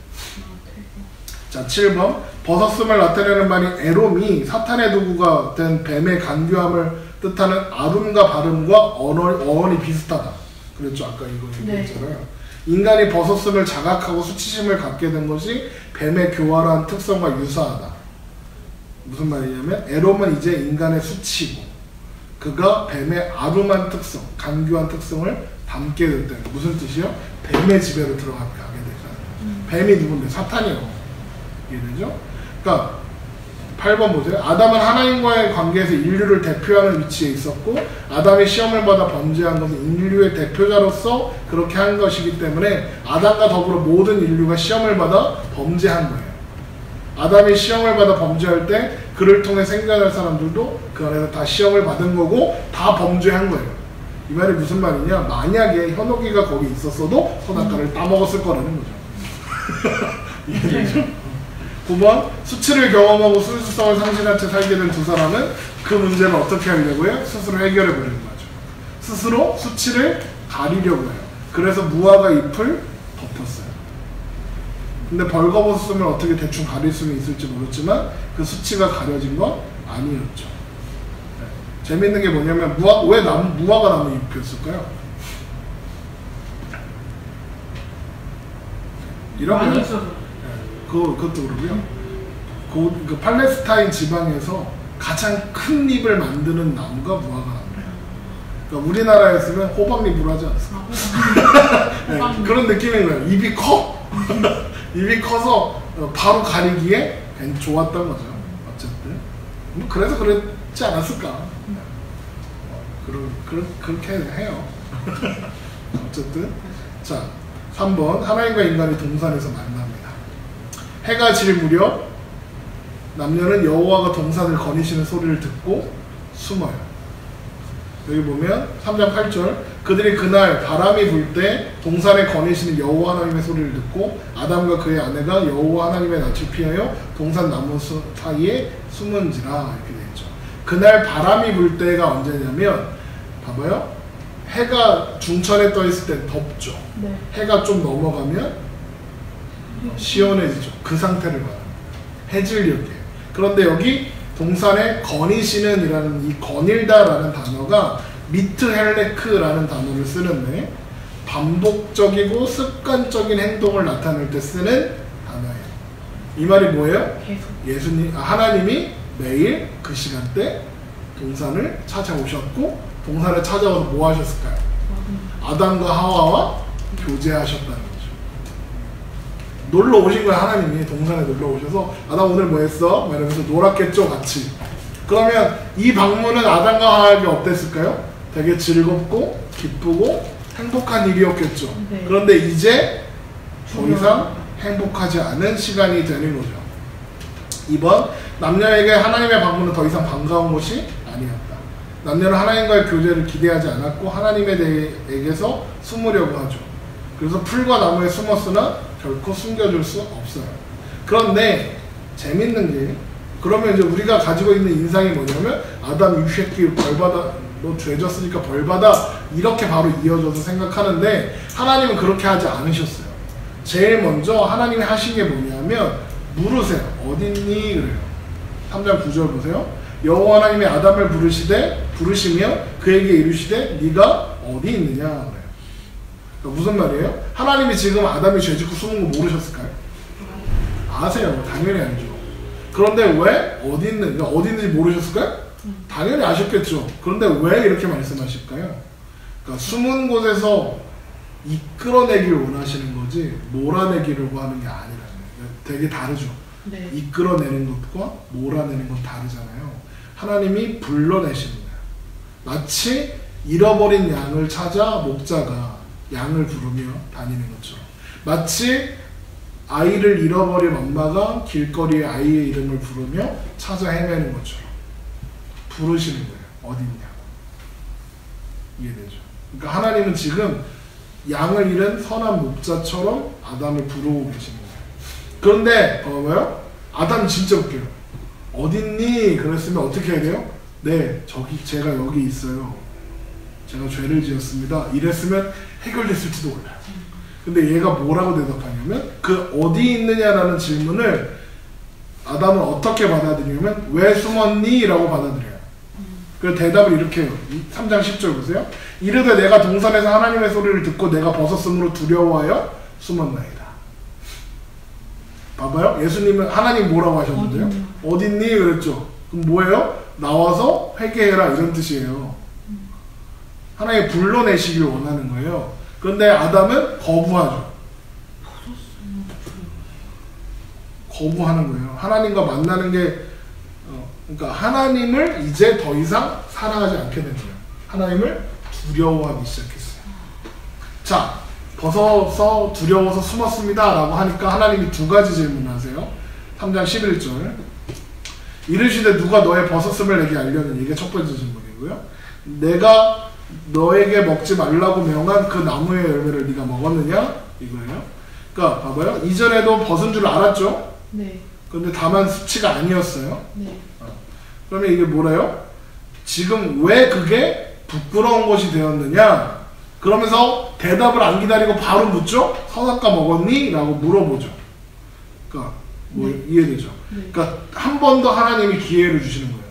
자, 7번 벗었음을 나타내는 말이 에롬이 사탄의 도구가 된 뱀의 간교함을 뜻하는 아름과 발음과 어원이 비슷하다. 그랬죠? 아까 이거 얘기했잖아요. 네. 인간이 벗었음을 자각하고 수치심을 갖게 된 것이 뱀의 교활한 특성과 유사하다. 무슨 말이냐면 에롬은 이제 인간의 수치고 그가 뱀의 아름한 특성, 간교한 특성을 담게 됐다. 무슨 뜻이요? 뱀의 지배로 들어가게 되잖아요. 뱀이 누군데? 사탄이요. 이해되죠? 그러니까 8번 보세요. 아담은 하나님과의 관계에서 인류를 대표하는 위치에 있었고 아담이 시험을 받아 범죄한 것은 인류의 대표자로서 그렇게 한 것이기 때문에 아담과 더불어 모든 인류가 시험을 받아 범죄한 거예요. 아담이 시험을 받아 범죄할 때 그를 통해 생겨날 사람들도 그 안에서 다 시험을 받은 거고 다 범죄한 거예요. 이 말이 무슨 말이냐? 만약에 현옥이가 거기 있었어도 선악과를 따먹었을 거라는 거죠. 이해되죠? 9번 수치를 경험하고 순수성을 상실한 채 살게 된 두 사람은 그 문제를 어떻게 하려고요? 스스로 해결해 버리는 거죠. 스스로 수치를 가리려고 해요. 그래서 무화과 잎을 덮었어요. 근데 벌거벗음을 어떻게 대충 가릴 수는 있을지 모르지만 그 수치가 가려진 건 아니었죠. 네. 재밌는 게 뭐냐면 왜 무화과 나무 잎이었을까요? 이런 거요. 그것도 그러고요. 그 팔레스타인 지방에서 가장 큰 잎을 만드는 나무가 무화과 나무예요. 그러니까 우리나라였으면 호박잎으로 하지 않았을까? 네, 그런 느낌인 거예요. 잎이 커. 잎이 커서 바로 가리기에 좋았던 거죠. 어쨌든 그래서 그랬지 않았을까? 그렇게 해요. 어쨌든 자 3번 하나님과 인간이 동산에서 만납니다. 해가 질 무렵 남녀는 여호와가 동산을 거니시는 소리를 듣고 숨어요. 여기 보면 3장 8절 그들이 그날 바람이 불 때 동산에 거니시는 여호와 하나님의 소리를 듣고 아담과 그의 아내가 여호와 하나님의 낯을 피하여 동산 나무 사이에 숨은지라 이렇게 되어 있죠. 그날 바람이 불 때가 언제냐면 봐봐요. 해가 중천에 떠 있을 때 덥죠. 네. 해가 좀 넘어가면 시원해지죠. 그 상태를 말합니다. 해질녘이에요. 그런데 여기 동산에 거니시는 이라는 이 거닐다라는 단어가 미트헬레크라는 단어를 쓰는데 반복적이고 습관적인 행동을 나타낼 때 쓰는 단어예요. 이 말이 뭐예요? 하나님이 매일 그 시간대 동산을 찾아오셨고 동산을 찾아와서 뭐 하셨을까요? 아담과 하와와 교제하셨다는 거죠. 놀러 오신 거야. 하나님이 동산에 놀러 오셔서 아담 오늘 뭐 했어? 이러면서 놀았겠죠 같이. 그러면 이 방문은 아담과 하와에게 어땠을까요? 되게 즐겁고 기쁘고 행복한 일이었겠죠. 네. 그런데 이제 더 이상 행복하지 않은 시간이 되는 거죠. 2번 남녀에게 하나님의 방문은 더 이상 반가운 것이 아니었다. 남녀는 하나님과의 교제를 기대하지 않았고 하나님에게서 숨으려고 하죠. 그래서 풀과 나무에 숨었으나 결코 숨겨줄 수 없어요. 그런데 재밌는 게 그러면 이제 우리가 가지고 있는 인상이 뭐냐면 아담 이 새끼 벌받아 너 죄졌으니까 벌받아 이렇게 바로 이어져서 생각하는데 하나님은 그렇게 하지 않으셨어요. 제일 먼저 하나님이 하신 게 뭐냐면 물으세요. 어딨니? 그래요. 3장 9절 보세요. 여호와 하나님이 아담을 부르시며 그에게 이르시되 네가 어디 있느냐 그래요. 그러니까 무슨 말이에요? 하나님이 지금 아담이 죄짓고 숨은 거 모르셨을까요? 아세요. 당연히 알죠. 그런데 왜? 어디 있는지 모르셨을까요? 당연히 아셨겠죠. 그런데 왜 이렇게 말씀하실까요? 그러니까 숨은 곳에서 이끌어내기를 원하시는 거지 몰아내기를 하는 게 아니라는 거예요. 되게 다르죠. 네. 이끌어내는 것과 몰아내는 건 다르잖아요. 하나님이 불러내시는 거예요. 마치 잃어버린 양을 찾아 목자가 양을 부르며 다니는 것처럼, 마치 아이를 잃어버린 엄마가 길거리에 아이의 이름을 부르며 찾아 헤매는 것처럼 부르시는 거예요. 어딨냐. 이해되죠? 그러니까 하나님은 지금 양을 잃은 선한 목자처럼 아담을 부르고 계시는 거예요. 그런데 뭐요? 아담 진짜 웃겨요. 어딨니? 그랬으면 어떻게 해야 돼요? 네, 제가 여기 있어요. 제가 죄를 지었습니다. 이랬으면 해결됐을지도 몰라요. 근데 얘가 뭐라고 대답하냐면, 그 어디 있느냐라는 질문을 아담은 어떻게 받아들이냐면, 왜 숨었니? 라고 받아들여요. 그 대답을 이렇게 해요. 3장 10절 보세요. 이르되 내가 동산에서 하나님의 소리를 듣고 내가 벗었으므로 두려워하여 숨었나이다. 봐봐요. 예수님은 하나님 뭐라고 하셨는데요? 어딨니? 그랬죠. 그럼 뭐예요? 나와서 회개해라, 이런 뜻이에요. 하나님 불러내시길 원하는 거예요. 그런데 아담은 거부하죠. 거부하는 거예요. 하나님과 만나는 게 그러니까 하나님을 이제 더 이상 사랑하지 않게 된 거예요. 하나님을 두려워하기 시작했어요. 자, 벗어서 두려워서 숨었습니다 라고 하니까 하나님이 두 가지 질문을 하세요. 3장 11절. 이르시되 누가 너의 벗었음을 내게 알려느니, 이게 첫 번째 질문이고요. 내가 너에게 먹지 말라고 명한 그 나무의 열매를 네가 먹었느냐? 이거예요. 그러니까 봐봐요. 이전에도 벗은 줄 알았죠? 네. 근데 다만 수치가 아니었어요. 네. 그러면 이게 뭐래요? 지금 왜 그게 부끄러운 것이 되었느냐? 그러면서 대답을 안 기다리고 바로 묻죠? 선악과 먹었니? 라고 물어보죠. 그러니까 뭐 네. 이해되죠? 네. 그러니까 한 번 더 하나님이 기회를 주시는 거예요.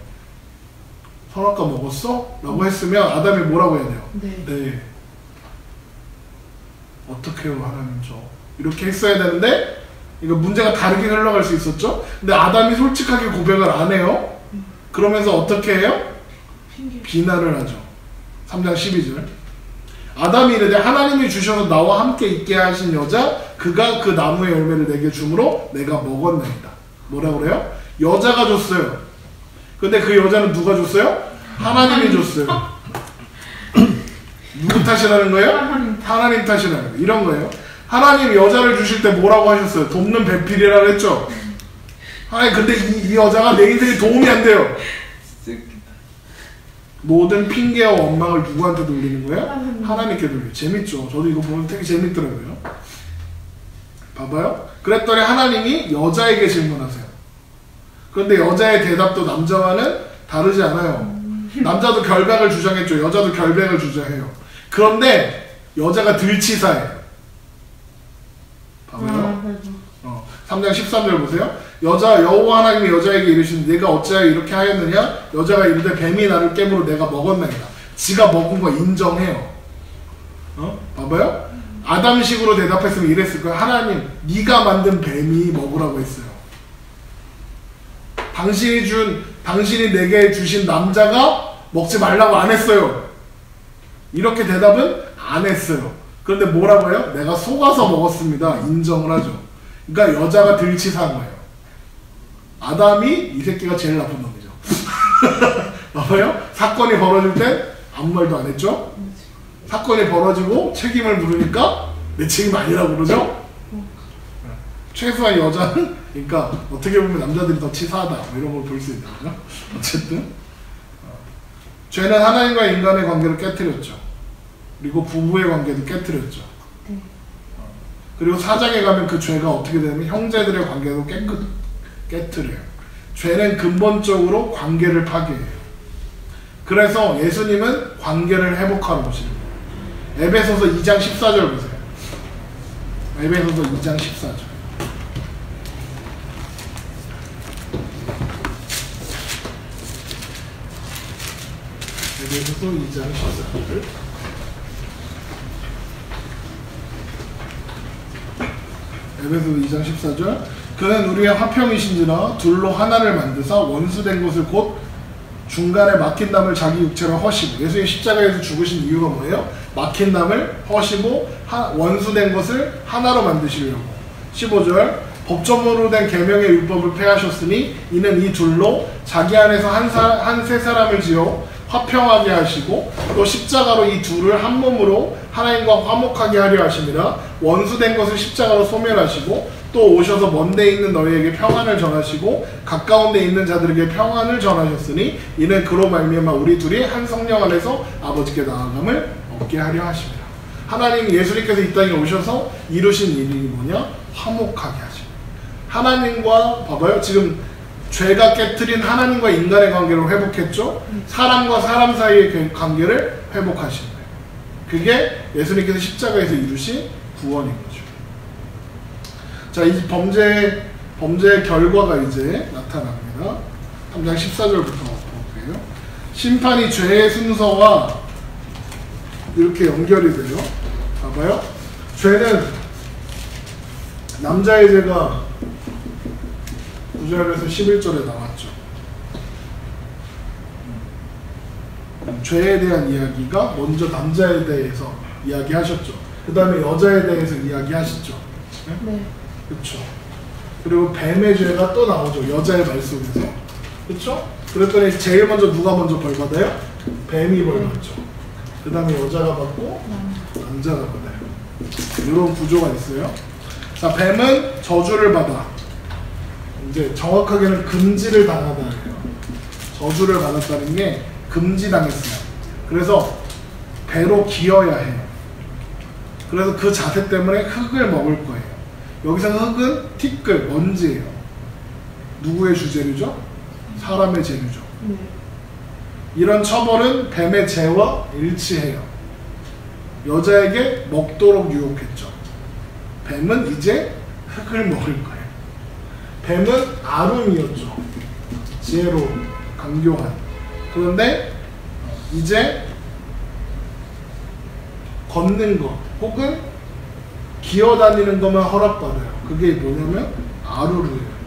선악과 먹었어? 라고 했으면 아담이 뭐라고 해야 돼요? 네. 네. 어떡해요 하나님 저. 이렇게 했어야 되는데 이거 문제가 다르게 흘러갈 수 있었죠? 근데 아담이 솔직하게 고백을 안 해요. 그러면서 어떻게 해요? 비난을 하죠. 3장 12절. 아담이 이르되 하나님이 주셔서 나와 함께 있게 하신 여자 그가 그 나무의 열매를 내게 주므로 내가 먹었나이다. 뭐라 그래요? 여자가 줬어요. 근데 그 여자는 누가 줬어요? 하나님이 줬어요. 누구 탓이라는 거예요? 하나님 탓이라는 거예요. 이런 거예요. 하나님 여자를 주실 때 뭐라고 하셨어요? 돕는 배필이라고 했죠? 아니 근데 이 여자가 내 인생에 도움이 안 돼요. 모든 핑계와 원망을 누구한테 돌리는 거예요? 하나님께 돌려요. 재밌죠? 저도 이거 보면 되게 재밌더라고요. 봐봐요. 그랬더니 하나님이 여자에게 질문하세요. 그런데 여자의 대답도 남자와는 다르지 않아요. 남자도 결백을 주장했죠. 여자도 결백을 주장해요. 그런데 여자가 들치사예요. 봐봐요. 3장 13절 보세요. 여호와 하나님이 여자에게 이르시니 내가 어찌하여 이렇게 하였느냐? 여자가 이르되 뱀이 나를 깨물어 내가 먹었나이다. 지가 먹은 거 인정해요. 봐봐요. 아담식으로 대답했으면 이랬을 거예요. 하나님 네가 만든 뱀이 먹으라고 했어요. 당신이 내게 주신 남자가 먹지 말라고 안 했어요. 이렇게 대답은 안 했어요. 그런데 뭐라고 해요? 내가 속아서 먹었습니다. 인정을 하죠. 그러니까 여자가 들치사한 거예요. 아담이 이 새끼가 제일 나쁜 놈이죠. 봐봐요. 사건이 벌어질 때 아무 말도 안 했죠. 사건이 벌어지고 책임을 물으니까 내 책임 아니라고 그러죠. 최소한 여자는 그러니까 어떻게 보면 남자들이 더 치사하다 뭐 이런 걸 볼 수 있는 거죠. 어쨌든 죄는 하나님과 인간의 관계를 깨뜨렸죠. 그리고 부부의 관계도 깨뜨렸죠. 그리고 4장에 가면 그 죄가 어떻게 되냐면 형제들의 관계도 깨뜨려요. 죄는 근본적으로 관계를 파괴해요. 그래서 예수님은 관계를 회복하러 오시는 거예요. 에베소서 2장 14절 보세요. 에베소서 2장 14절. 에베소서 2장 14절. 에베소서 2장 14절. 그는 우리의 화평이신지라 둘로 하나를 만드사 원수된 것을 곧 중간에 막힌 담을 자기 육체로 허시고, 예수님 십자가에서 죽으신 이유가 뭐예요? 막힌 담을 허시고 원수된 것을 하나로 만드시려고. 15절. 법조문으로 된 계명의 율법을 폐하셨으니 이는 이 둘로 자기 안에서 한 세 사람을 지어 화평하게 하시고 또 십자가로 이 둘을 한 몸으로 하나님과 화목하게 하려 하심이라. 원수된 것을 십자가로 소멸하시고 또 오셔서 먼 데 있는 너희에게 평안을 전하시고 가까운 데 있는 자들에게 평안을 전하셨으니 이는 그로 말미암아 우리 둘이 한 성령 안에서 아버지께 나아감을 얻게 하려 하심이라. 하나님 예수님께서 이 땅에 오셔서 이루신 일이 뭐냐? 화목하게 하십니다. 하나님과 봐봐요. 지금 죄가 깨트린 하나님과 인간의 관계를 회복했죠. 사람과 사람 사이의 관계를 회복하신 거예요. 그게 예수님께서 십자가에서 이루신 구원인 거죠. 자, 이 범죄의 결과가 이제 나타납니다. 3장 14절부터 볼게요. 심판이 죄의 순서와 이렇게 연결이 돼요. 봐봐요. 죄는 남자의 죄가 9절에서 11절에 나왔죠. 죄에 대한 이야기가 먼저 남자에 대해서 이야기하셨죠. 그 다음에 여자에 대해서 이야기하시죠. 네. 그렇죠. 그리고 뱀의 죄가 또 나오죠. 여자의 말 속에서. 그렇죠? 그랬더니 제일 먼저 누가 먼저 벌 받아요? 뱀이 벌 받죠. 그 다음에 여자가 받고 남자가 받아요. 이런 구조가 있어요. 자, 뱀은 저주를 받아. 이제 정확하게는 금지를 당하다예요. 저주를 받았다는 게 금지당했어요. 그래서 배로 기어야 해요. 그래서 그 자세 때문에 흙을 먹을 거예요. 여기서 흙은 티끌, 먼지예요. 누구의 주재료죠? 사람의 재료죠. 네. 이런 처벌은 뱀의 죄와 일치해요. 여자에게 먹도록 유혹했죠. 뱀은 이제 흙을 먹을 거예요. 뱀은 아름이었죠. 지혜로운, 강교한. 그런데 이제 걷는 것 혹은 기어다니는 것만 허락받아요. 그게 뭐냐면 아루르예요.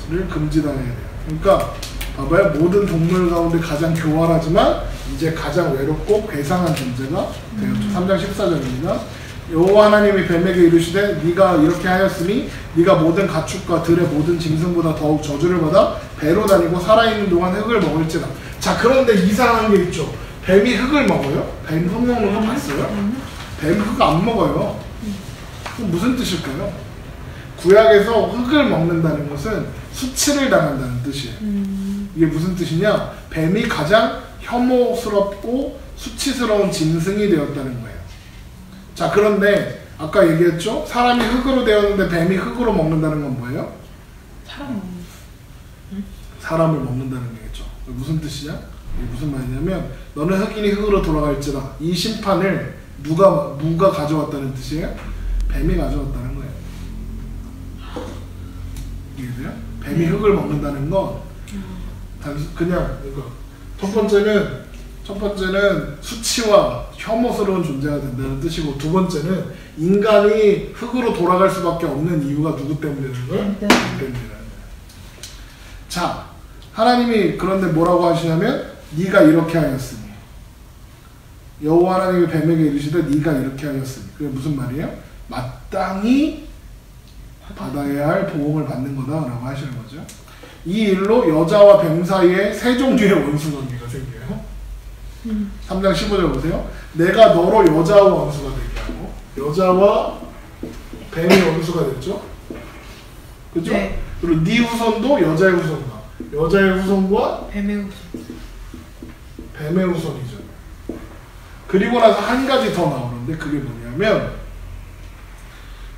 를 금지당해야 돼요. 그러니까 봐봐요. 모든 동물 가운데 가장 교활하지만 이제 가장 외롭고 괴상한 존재가 되었죠. 3장 14절입니다. 여호와 하나님이 뱀에게 이르시되 네가 이렇게 하였으니 네가 모든 가축과 들의 모든 짐승보다 더욱 저주를 받아 배로 다니고 살아있는 동안 흙을 먹을지라. 자, 그런데 이상한 게 있죠. 뱀이 흙을 먹어요? 뱀 흙 먹는 거 봤어요? 뱀 흙 안 먹어요. 그럼 무슨 뜻일까요? 구약에서 흙을 먹는다는 것은 수치를 당한다는 뜻이에요. 이게 무슨 뜻이냐? 뱀이 가장 혐오스럽고 수치스러운 짐승이 되었다는 거예요. 자, 그런데 아까 얘기했죠? 사람이 흙으로 되었는데 뱀이 흙으로 먹는다는 건 뭐예요? 사람을 먹는다는 거겠죠. 무슨 뜻이냐? 이게 무슨 말이냐면 너는 흙이니 흙으로 돌아갈지라. 이 심판을 누가 가져왔다는 뜻이에요? 뱀이 가져왔다는 거예요. 이해돼요? 뱀이 흙을 먹는다는 건 그냥 이거 첫 번째는 수치와 혐오스러운 존재가 된다는 뜻이고, 두 번째는 인간이 흙으로 돌아갈 수밖에 없는 이유가 누구 때문이라는 거예요? 뱀 때문이라는 거예요. 자, 하나님이 그런데 뭐라고 하시냐면 네가 이렇게 하였으니, 여호와 하나님이 뱀에게 이르시되 네가 이렇게 하였으니, 그게 무슨 말이에요? 마땅히 받아야 할 보응을 받는 거다라고 하시는 거죠. 이 일로 여자와 뱀 사이에 세 종류의 원수 관계가 생겨요. 3장 15절 보세요. 내가 너로 여자와 원수가 되게 하고, 여자와 뱀이 원수가 됐죠. 그죠? 네. 그리고 네 후손도 여자의 후손과, 여자의 후손과 뱀의 후손이죠. 그리고 나서 한 가지 더 나오는데 그게 뭐냐면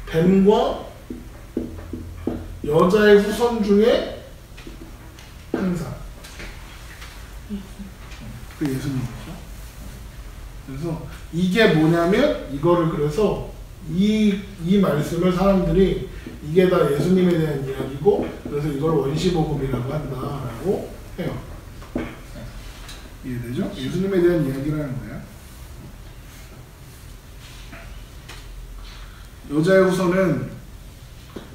뱀과 여자의 후손 중에 한 사람. 그 예수님이죠. 그래서 이게 뭐냐면 이거를 그래서 이 말씀을 사람들이 이게 다 예수님에 대한 이야기고 그래서 이걸 원시복음이라고 한다라고 해요. 이해되죠? 예수님에 대한 이야기라는 거예요. 여자의 후손은,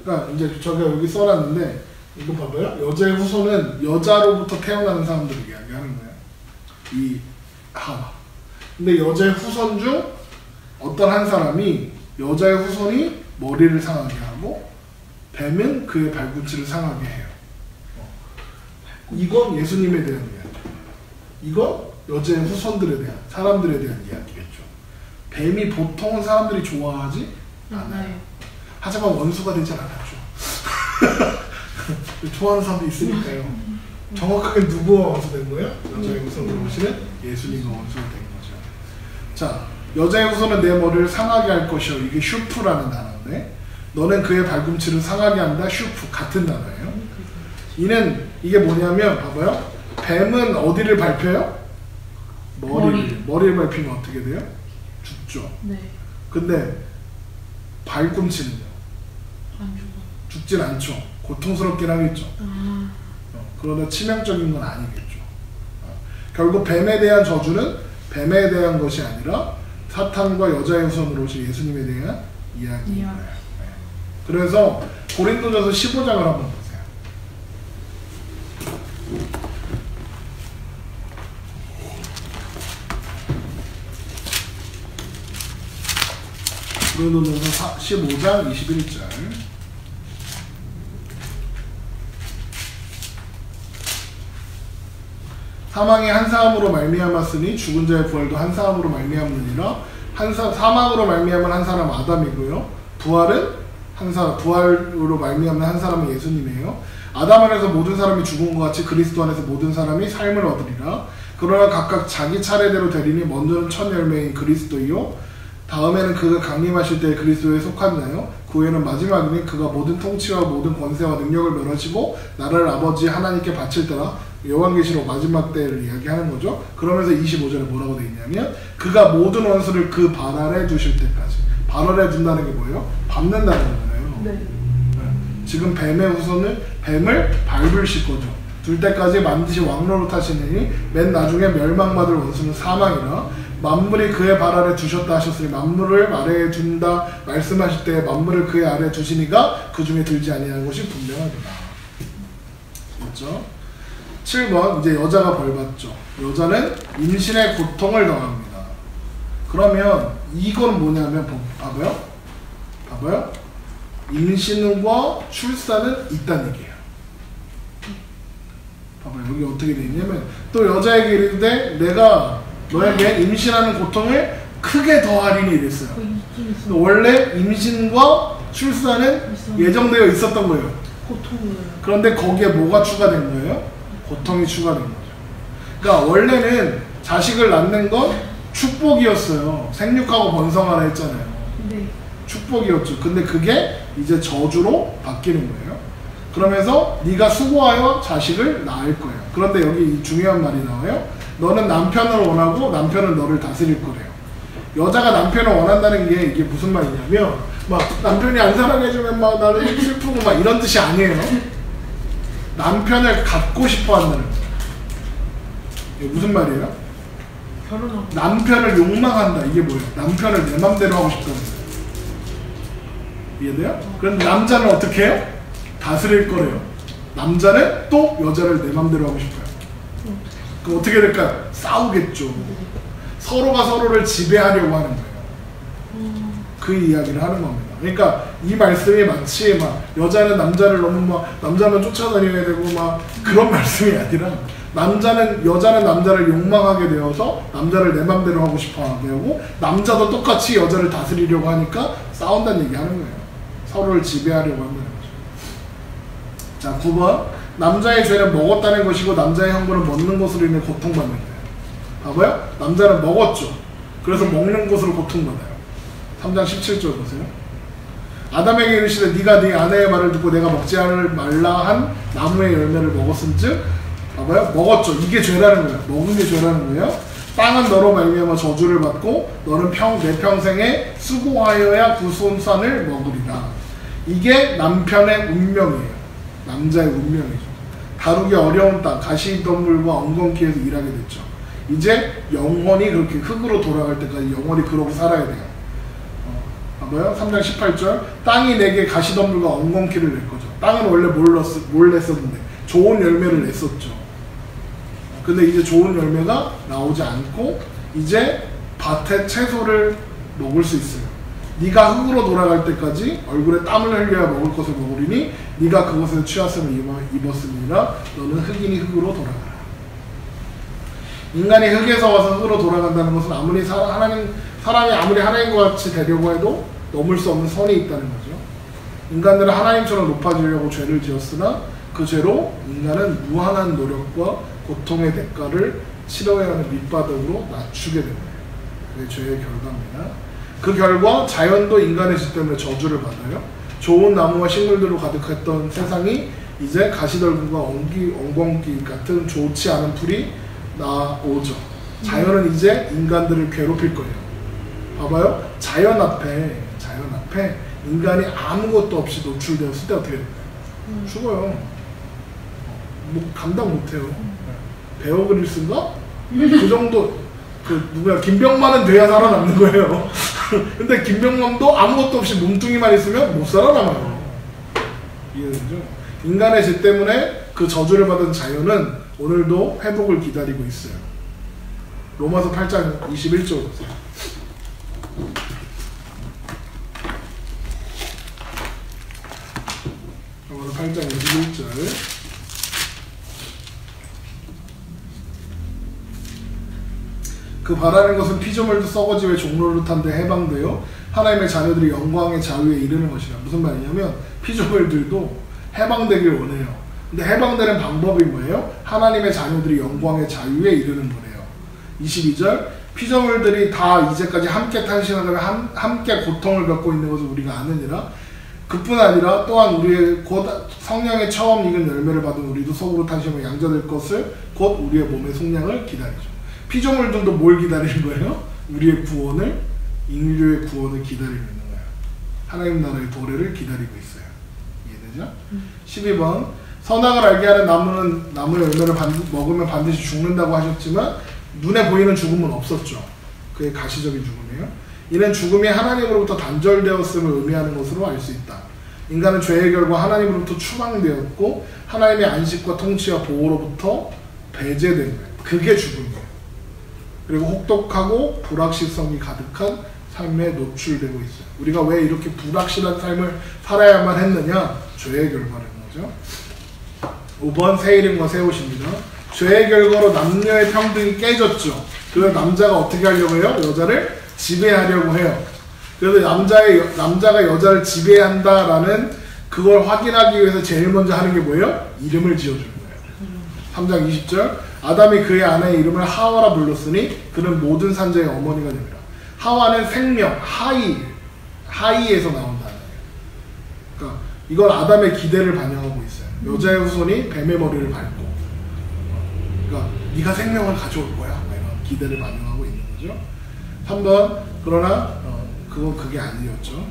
그러니까 이제 제가 여기 써놨는데 이거 봐봐요. 여자의 후손은 여자로부터 태어나는 사람들을 이야기하는 거예요. 이 하와. 근데 여자의 후손 중 어떤 한 사람이, 여자의 후손이 머리를 상하게 하고 뱀은 그의 발꿈치를 상하게 해요. 이건 예수님에 대한 이야기. 이건 여자의 후손들에 대한, 사람들에 대한 이야기겠죠. 뱀이 보통은 사람들이 좋아하지 않아요. 하지만 원수가 되진 않았죠. 좋아하는 사람도 있으니까요. 정확하게 누구와 원수 된 거예요? 여자의 후손으로 오시는 예수님과 원수가 된 거죠. 자, 여자의 후손은 내 머리를 상하게 할 것이요. 이게 슈프라는 단어인데, 너는 그의 발꿈치를 상하게 한다. 슈프 같은 단어예요. 이게 뭐냐면 봐봐요. 뱀은 어디를 밟혀요? 머리를 밟히면 어떻게 돼요? 죽죠. 네. 근데 발꿈치는요? 안 죽어. 죽진 않죠. 고통스럽긴 하겠죠. 그러나 치명적인 건 아니겠죠. 결국 뱀에 대한 저주는 뱀에 대한 것이 아니라 사탄과 여자의 후손으로 오신 예수님에 대한 이야기예요. 네. 그래서 고린도전서 15장을 한번 보세요. 고린도전서 15장 21절. 사망이 한 사람으로 말미암았으니 죽은 자의 부활도 한 사람으로 말미암느니라. 사망으로 말미암은 한 사람 아담이고요. 부활은 부활로 말미암는 한 사람은 예수님이에요. 아담 안에서 모든 사람이 죽은 것 같이 그리스도 안에서 모든 사람이 삶을 얻으리라. 그러나 각각 자기 차례대로 되리니 먼저는 첫 열매인 그리스도이요 다음에는 그가 강림하실 때 그리스도에 속한 자요 그 후에는 마지막이니 그가 모든 통치와 모든 권세와 능력을 멸하시고 나라를 아버지 하나님께 바칠 때라. 요한계시록 마지막 때를 이야기하는 거죠. 그러면서 25절에 뭐라고 되어 있냐면 그가 모든 원수를 그 발 아래 두실 때까지. 발 아래 둔다는 게 뭐예요? 밟는다는 거잖아요. 네. 네. 지금 뱀의 후손은 뱀을 밟으실 거죠. 둘 때까지 반드시 왕노릇 하시느니 맨 나중에 멸망받을 원수는 사망이라. 만물이 그의 발 아래 두셨다 하셨으니 만물을 아래에 둔다 말씀하실 때 만물을 그의 아래에 두시니가 그 중에 들지 아니하는 것이 분명하구나. 그렇죠? 7번 이제 여자가 벌받죠. 여자는 임신의 고통을 당합니다. 그러면 이건 뭐냐면 봐봐요. 임신과 출산은 있다는 얘기예요. 봐봐요. 여기 어떻게 되어 있냐면 또 여자에게 이르되 내가 너에게 임신하는 고통을 크게 더하리니 이랬어요. 원래 임신과 출산은 예정되어 있었던 거예요. 고통을. 그런데 거기에 뭐가 추가된 거예요? 고통이 추가된 거죠. 그러니까 원래는 자식을 낳는 건 축복이었어요. 생육하고 번성하라 했잖아요. 네. 축복이었죠. 근데 그게 이제 저주로 바뀌는 거예요. 그러면서 네가 수고하여 자식을 낳을 거예요. 그런데 여기 중요한 말이 나와요. 너는 남편을 원하고 남편은 너를 다스릴 거래요. 여자가 남편을 원한다는 게 이게 무슨 말이냐면 막 남편이 안 사랑해주면 막 나는 슬프고 막 이런 뜻이 아니에요. 남편을 갖고 싶어 한다는 거예요. 이게 무슨 말이에요? 결혼하고 남편을 욕망한다. 이게 뭐예요? 남편을 내 맘대로 하고 싶다는 거예요. 이해돼요? 그런데 남자는 어떻게 해요? 다스릴 거래요. 남자는 또 여자를 내 맘대로 하고 싶어요. 그럼 어떻게 될까요? 싸우겠죠. 서로가 서로를 지배하려고 하는 거예요. 그 이야기를 하는 겁니다. 그러니까 이 말씀이 마치 막 여자는 남자를 너무 막 남자만 쫓아다녀야 되고 막 그런 말씀이 아니라 여자는 남자를 욕망하게 되어서 남자를 내 맘대로 하고 싶어 하게 하고 남자도 똑같이 여자를 다스리려고 하니까 싸운다는 얘기 하는 거예요. 서로를 지배하려고 한다는 거죠. 자, 9번 남자의 죄는 먹었다는 것이고 남자의 형벌은 먹는 것으로 인해 고통받는 거예요. 봐봐요. 남자는 먹었죠. 그래서 먹는 것으로 고통받아요. 3장 17절 보세요. 아담에게 이르시되 네가 네 아내의 말을 듣고 내가 먹지 말라 한 나무의 열매를 먹었은즉 봐봐요. 먹었죠. 이게 죄라는 거예요. 먹은 게 죄라는 거예요. 땅은 너로 말미암아 저주를 받고 너는 내 평생에 수고하여야 그 손산을 먹으리라. 이게 남편의 운명이에요. 남자의 운명이죠. 다루기 어려운 땅, 가시덤불과 엉겅퀴에서 일하게 됐죠. 이제 영원히 그렇게 흙으로 돌아갈 때까지 영원히 그러고 살아야 돼요. 봐봐요. 3장 18절 땅이 내게 가시덤불과 엉겅퀴를 낼 거죠. 땅은 원래 뭘 냈었는데 좋은 열매를 냈었죠. 근데 이제 좋은 열매가 나오지 않고 이제 밭에 채소를 먹을 수 있어요. 네가 흙으로 돌아갈 때까지 얼굴에 땀을 흘려야 먹을 것을 먹으리니 네가 그것을 취하음을 입었으니라. 너는 흙이니 흙으로 돌아가라. 인간이 흙에서 와서 흙으로 돌아간다는 것은 아무리 사람이 아무리 하나님과 같이 되려고 해도 넘을 수 없는 선이 있다는 거죠. 인간들은 하나님처럼 높아지려고 죄를 지었으나 그 죄로 인간은 무한한 노력과 고통의 대가를 치러야 하는 밑바닥으로 낮추게 됩니다. 그게 죄의 결과입니다. 그 결과 자연도 인간의 죄 때문에 저주를 받아요. 좋은 나무와 식물들로 가득했던 세상이 이제 가시떨기과 엉겅퀴 같은 좋지 않은 풀이 나오죠. 자연은 이제 인간들을 괴롭힐 거예요. 봐봐요. 자연 앞에 인간이 아무것도 없이 노출되었을 때 어떻게 돼요? 죽어요. 뭐 감당 못해요. 베어 그릴스인가? 그 정도. 누구야? 김병만은 돼야 살아남는 거예요. 근데 김병만도 아무것도 없이 몸뚱이만 있으면 못 살아남아요. 이해되죠? 인간의 죄 때문에 그 저주를 받은 자연은 오늘도 회복을 기다리고 있어요. 로마서 8장 21절 보세요. 로마서 8장 21절. 그 바라는 것은 피조물도 썩어지며 종로릇한데 해방되어 하나님의 자녀들이 영광의 자유에 이르는 것이라. 무슨 말이냐면 피조물들도 해방되길 원해요. 근데 해방되는 방법이 뭐예요? 하나님의 자녀들이 영광의 자유에 이르는 거래요. 22절. 피조물들이 다 이제까지 함께 탄신하며 함께 고통을 겪고 있는 것을 우리가 아느니라. 그뿐 아니라 또한 우리의 곧 성령의 처음 익은 열매를 받은 우리도 속으로 탄신하며 양자될 것을 곧 우리의 몸의 속량을 기다리죠. 피조물들도 뭘 기다리는 거예요? 우리의 구원을, 인류의 구원을 기다리고 있는 거예요. 하나님 나라의 도래를 기다리고 있어요. 이해되죠? 12번. 선악을 알게 하는 나무의 열매를 먹으면 반드시 죽는다고 하셨지만 눈에 보이는 죽음은 없었죠. 그게 가시적인 죽음이에요. 이는 죽음이 하나님으로부터 단절되었음을 의미하는 것으로 알 수 있다. 인간은 죄의 결과 하나님으로부터 추방되었고 하나님의 안식과 통치와 보호로부터 배제된 거예요. 그게 죽음이에요. 그리고 혹독하고 불확실성이 가득한 삶에 노출되고 있어요. 우리가 왜 이렇게 불확실한 삶을 살아야만 했느냐? 죄의 결과라는 거죠. 5번 새 이름과 새 옷입니다. 죄의 결과로 남녀의 평등이 깨졌죠. 그래서 남자가 어떻게 하려고 해요? 여자를 지배하려고 해요. 그래서 남자가 여자를 지배한다라는 그걸 확인하기 위해서 제일 먼저 하는 게 뭐예요? 이름을 지어주는 거예요. 3장 20절. 아담이 그의 아내의 이름을 하와라 불렀으니 그는 모든 산자의 어머니가 됩니다. 하와는 생명, 하이에서 나온 단어예요. 그러니까 이건 아담의 기대를 반영하고 있어요. 여자의 후손이 뱀의 머리를 밟고, 그러니까 네가 생명을 가져올 거야, 이런 기대를 반영하고 있는 거죠. 3번. 그러나 그게 아니었죠.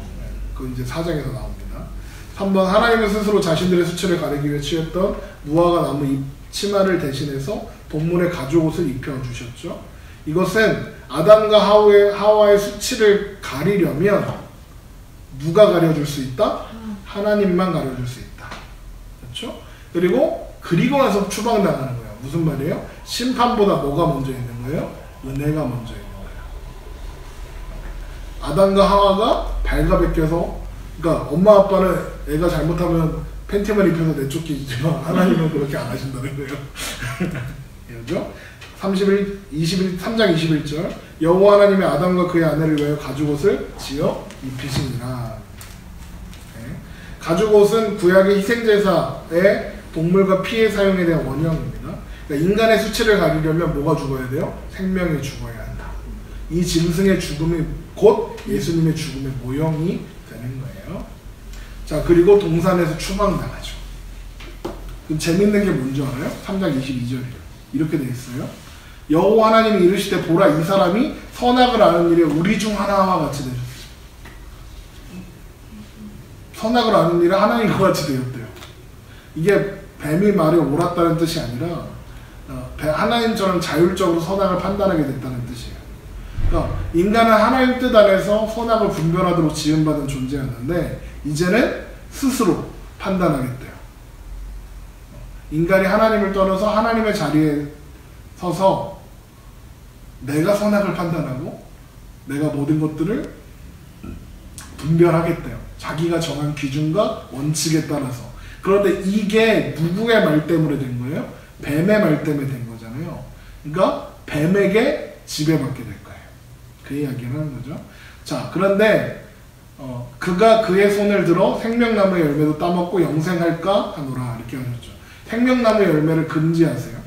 그건 이제 4장에서 나옵니다. 3번. 하나님은 스스로 자신들의 수치를 가리기 위해 취했던 무화과 나무 잎 치마를 대신해서 동물의 가죽옷을 입혀주셨죠. 이것은 아담과 하와의 수치를 가리려면 누가 가려줄 수 있다? 하나님만 가려줄 수 있다. 그렇죠? 그리고 나서 추방당하는 거예요. 무슨 말이에요? 심판보다 뭐가 먼저 있는 거예요? 은혜가 먼저 있는 거예요. 아담과 하와가 발가벗겨서, 그러니까 엄마 아빠는 애가 잘못하면 팬티만 입혀서 내쫓기지만 하나님은 그렇게 안 하신다는 거예요. 그렇죠? 3장 21절. 여호와 하나님의 아담과 그의 아내를 위하여 가죽옷을 지어 입히시니라. 네. 가죽옷은 구약의 희생제사의 동물과 피의 사용에 대한 원형입니다. 그러니까 인간의 수치를 가리려면 뭐가 죽어야 돼요? 생명이 죽어야 한다. 이 짐승의 죽음이 곧 예수님의 죽음의 모형이 되는 거예요. 자, 그리고 동산에서 추방당하죠. 그럼 재밌는 게 뭔지 알아요? 3장 22절이에요. 이렇게 되어 있어요. 여호와 하나님이 이르시되 보라, 이 사람이 선악을 아는 일에 우리 중 하나와 같이 되셨어요. 선악을 아는 일에 하나님과 같이 되었대요. 이게 뱀이 말이 옳았다는 뜻이 아니라 하나님처럼 자율적으로 선악을 판단하게 됐다는 뜻이에요. 그러니까 인간은 하나님 뜻 안에서 선악을 분별하도록 지음받은 존재였는데 이제는 스스로 판단하겠대요. 인간이 하나님을 떠나서 하나님의 자리에 서서 내가 선악을 판단하고 내가 모든 것들을 분별하겠대요. 자기가 정한 기준과 원칙에 따라서. 그런데 이게 누구의 말 때문에 된 거예요? 뱀의 말 때문에 된 거잖아요. 그러니까 뱀에게 지배받게 될 거예요. 그 이야기를 하는 거죠. 자, 그런데 그가 그의 손을 들어 생명나무의 열매도 따먹고 영생할까 하노라 이렇게 하셨죠. 생명나무의 열매를 금지하세요.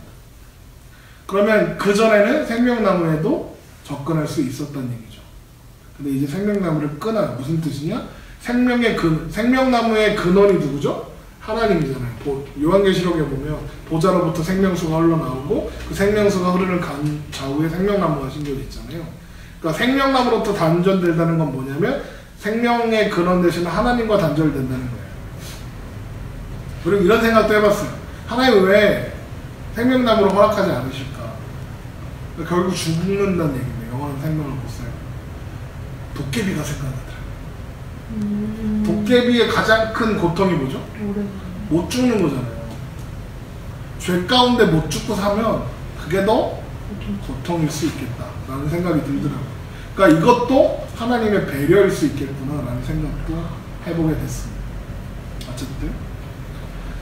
그러면 그전에는 생명나무에도 접근할 수 있었단 얘기죠. 근데 이제 생명나무를 끊어요. 무슨 뜻이냐? 생명나무의 근원이 누구죠? 하나님이잖아요. 요한계시록에 보면 보좌로부터 생명수가 흘러나오고 그 생명수가 흐르는 강 좌우에 생명나무가 심겨져 있잖아요. 그러니까 생명나무로부터 단절된다는 건 뭐냐면 생명의 근원 대신 하나님과 단절된다는 거예요. 그리고 이런 생각도 해봤어요. 하나님 왜 생명나무로 허락하지 않으실까? 그러니까 결국 죽는다는 얘기네요. 영원한 생명을 못 살고. 도깨비가 생각나더라고요. 도깨비의 가장 큰 고통이 뭐죠? 못 죽는 거잖아요. 죄 가운데 못 죽고 사면 그게 더 고통일 수 있겠다라는 생각이 들더라고요. 그러니까 이것도 하나님의 배려일 수 있겠구나라는 생각도 해보게 됐습니다. 어쨌든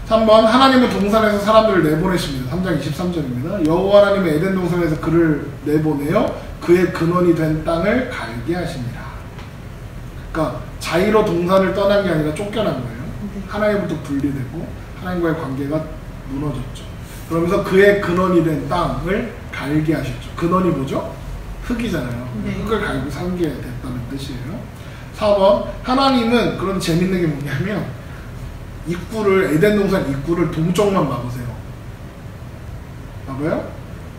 3번 하나님은 동산에서 사람들을 내보내십니다. 3장 23절입니다. 여호와 하나님의 에덴 동산에서 그를 내보내어 그의 근원이 된 땅을 갈게 하십니다. 그러니까 자의로 동산을 떠난 게 아니라 쫓겨난 거예요. 하나님부터 분리되고 하나님과의 관계가 무너졌죠. 그러면서 그의 근원이 된 땅을 갈게 하셨죠. 근원이 뭐죠? 흙이잖아요. 흙을 갈고 살게 됐다는 뜻이에요. 4번 하나님은 그런 재밌는 게 뭐냐면 입구를 에덴 동산 입구를 동쪽만 막으세요. 봐봐요.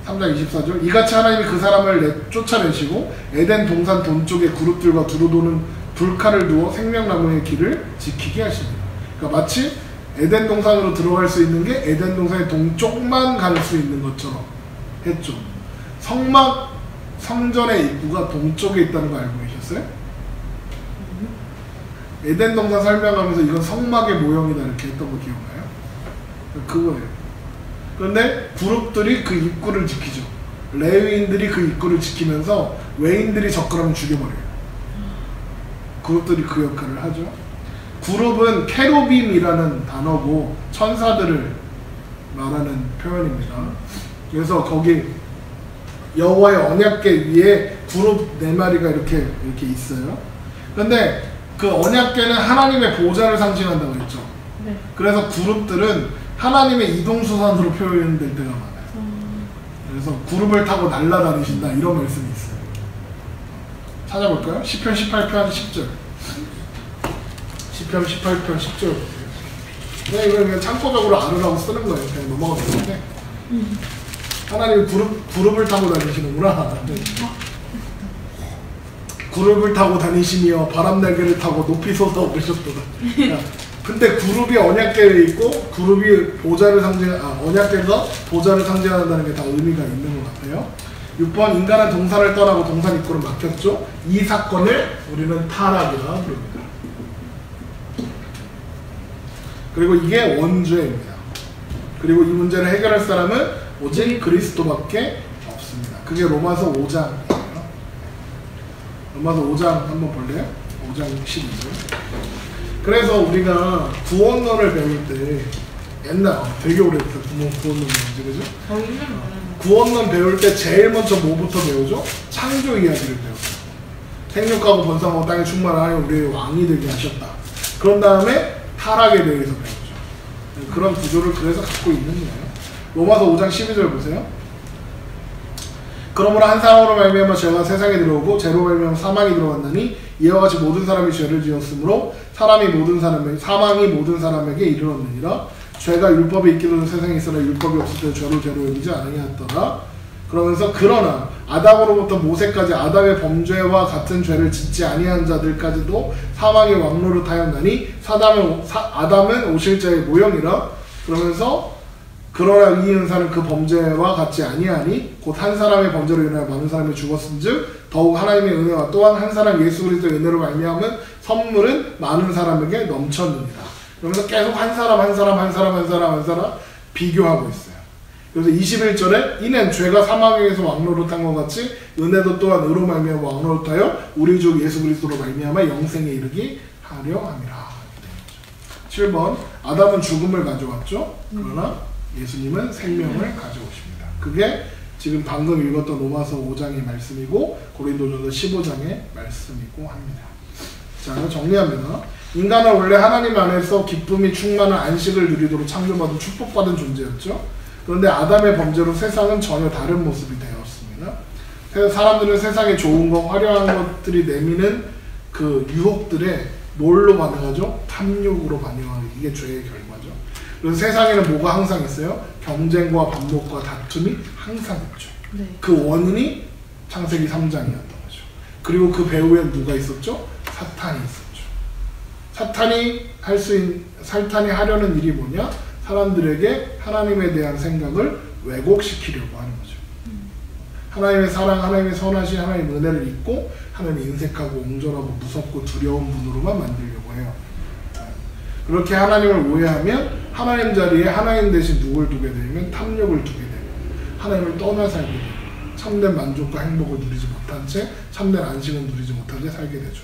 3장 24절 이같이 하나님이 그 사람을 쫓아내시고 에덴 동산 동쪽에 그룹들과 두루 도는 불칼을 두어 생명나무의 길을 지키게 하십니다. 그러니까 마치 에덴 동산으로 들어갈 수 있는 게 에덴 동산의 동쪽만 갈 수 있는 것처럼 했죠. 성전의 입구가 동쪽에 있다는 거 알고 계셨어요? 에덴 동산 설명하면서 이건 성막의 모형이다 이렇게 했던 거 기억나요? 그거예요. 그런데 그룹들이 그 입구를 지키죠. 레위인들이 그 입구를 지키면서 외인들이 접근하면 죽여버려요. 그룹들이 그 역할을 하죠. 그룹은 케루빔이라는 단어고 천사들을 말하는 표현입니다. 그래서 거기 여호와의 언약궤 위에 그룹 4마리가 이렇게 있어요. 그런데 그 언약궤는 하나님의 보좌를 상징한다고 했죠. 네. 그래서 그룹들은 하나님의 이동수단으로 표현될 때가 많아요. 그래서 그룹을 타고 날아다니신다 이런 말씀이 있어요. 찾아볼까요? 시편 18편 10절. 시편 18편 10절. 그냥 이걸 그냥 참고적으로 알으라고 쓰는 거예요. 그냥 넘어가도 되는데. 하나님이 그룹을 타고 다니시는구나. 그룹을 타고 다니시며 바람 날개를 타고 높이 솟아 오르셨도다. 근데 그룹이 언약궤에 있고 그룹이 언약궤가 보좌를 상징한다는 게 다 의미가 있는 것 같아요. 6번 인간은 동산을 떠나고 동산 입구를 막혔죠. 이 사건을 우리는 타락이라 부릅니다. 그리고 이게 원죄입니다. 그리고 이 문제를 해결할 사람은 오직 그리스도밖에 없습니다. 그게 로마서 5장이에요. 로마서 5장 한번 볼래요? 5장 12절. 그래서 우리가 구원론을 배울 때 되게 오래됐어요. 구원론 배우지, 그죠? 구원론 배울 때 제일 먼저 뭐부터 배우죠? 창조 이야기를 배우죠. 생육하고 번성하고 땅에 충만하여 우리의 왕이 되게 하셨다. 그런 다음에 타락에 대해서 배우죠. 그런 구조를 그래서 갖고 있는 거예요. 로마서 5장 12절 보세요. 그러므로 한 사람으로 말미암아 죄가 세상에 들어오고 죄로 말미암아 사망이 들어왔나니 이와 같이 모든 사람이 죄를 지었으므로 사망이 모든 사람에게 이르렀느니라. 죄가 율법에 있기 전에 세상에 있으나 율법이 없을 때 죄로 여기지 아니하였더라. 그러면서 그러나 아담으로부터 모세까지 아담의 범죄와 같은 죄를 짓지 아니한 자들까지도 사망의 왕노릇하였나니 아담은 오실 자의 모형이라. 그러면서 그러나 이 은사는 그 범죄와 같지 아니하니 곧 한 사람의 범죄로 인하여 많은 사람이 죽었은즉 더욱 하나님의 은혜와 또한 한 사람 예수 그리스도의 은혜로 말미암은 선물은 많은 사람에게 넘쳤느니라. 그러면서 계속 한 사람 비교하고 있어요. 그래서 21절에 이는 죄가 사망에서 왕노릇한 것 같이 은혜도 또한 의로 말미암아 왕노릇하여 우리 주 예수 그리스도로 말미암아 영생에 이르기 하려 함이라. 7번 아담은 죽음을 가져왔죠. 그러나 예수님은 생명을 가져오십니다. 그게 지금 방금 읽었던 로마서 5장의 말씀이고 고린도전서 15장의 말씀이고 합니다. 자, 정리합니다. 인간은 원래 하나님 안에서 기쁨이 충만한 안식을 누리도록 창조받은 축복받은 존재였죠. 그런데 아담의 범죄로 세상은 전혀 다른 모습이 되었습니다. 사람들은 세상에 좋은 것, 화려한 것들이 내미는 그 유혹들에 뭘로 반응하죠? 탐욕으로 반응하는 이게 죄의 결과죠. 그래서 세상에는 뭐가 항상 있어요? 경쟁과 반목과 다툼이 항상 있죠. 네. 그 원인이 창세기 3장이었던 거죠. 그리고 그 배후에 누가 있었죠? 사탄이 있었죠. 사탄이 하려는 일이 뭐냐? 사람들에게 하나님에 대한 생각을 왜곡시키려고 하는 거죠. 하나님의 사랑, 하나님의 선하신 하나님의 은혜를 잊고 하나님의 인색하고 옹졸하고 무섭고 두려운 분으로만 만들려고 해요. 그렇게 하나님을 오해하면 하나님 자리에 하나님 대신 누굴 두게 되면 탐욕을 두게 되고 하나님을 떠나 살게 되고 참된 만족과 행복을 누리지 못한 채 참된 안식을 누리지 못한 채 살게 되죠.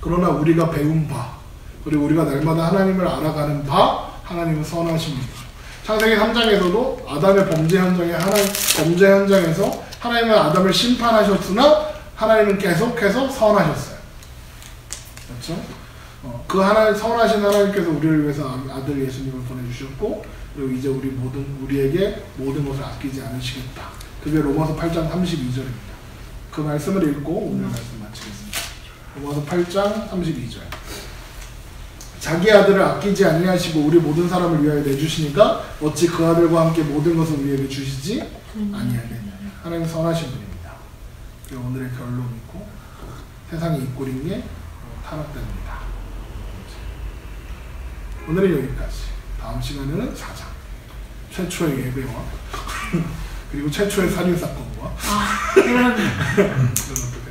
그러나 우리가 배운 바 그리고 우리가 날마다 하나님을 알아가는 바 하나님은 선하신 분이죠. 창세기 3장에서도 아담의 범죄 현장에서 하나님은 아담을 심판하셨으나 하나님은 계속해서 선하셨어요. 그렇죠? 그 선하신 하나님께서 우리를 위해서 아들 예수님을 보내주셨고 그리고 이제 우리에게 모든 것을 아끼지 않으시겠다. 그게 로마서 8장 32절입니다. 그 말씀을 읽고 오늘 말씀 마치겠습니다. 로마서 8장 32절. 자기 아들을 아끼지 아니하시고 우리 모든 사람을 위하여 내주시니까 어찌 그 아들과 함께 모든 것을 우리에게 주시지 아니하겠느냐. 하나님 선하신 분입니다. 그리고 오늘의 결론이고 세상이 이 꼴인 게 타락됩니다. 오늘은 여기까지. 다음 시간에는 4장 최초의 예배와 그리고 최초의 살인사건과 그런 그런 것들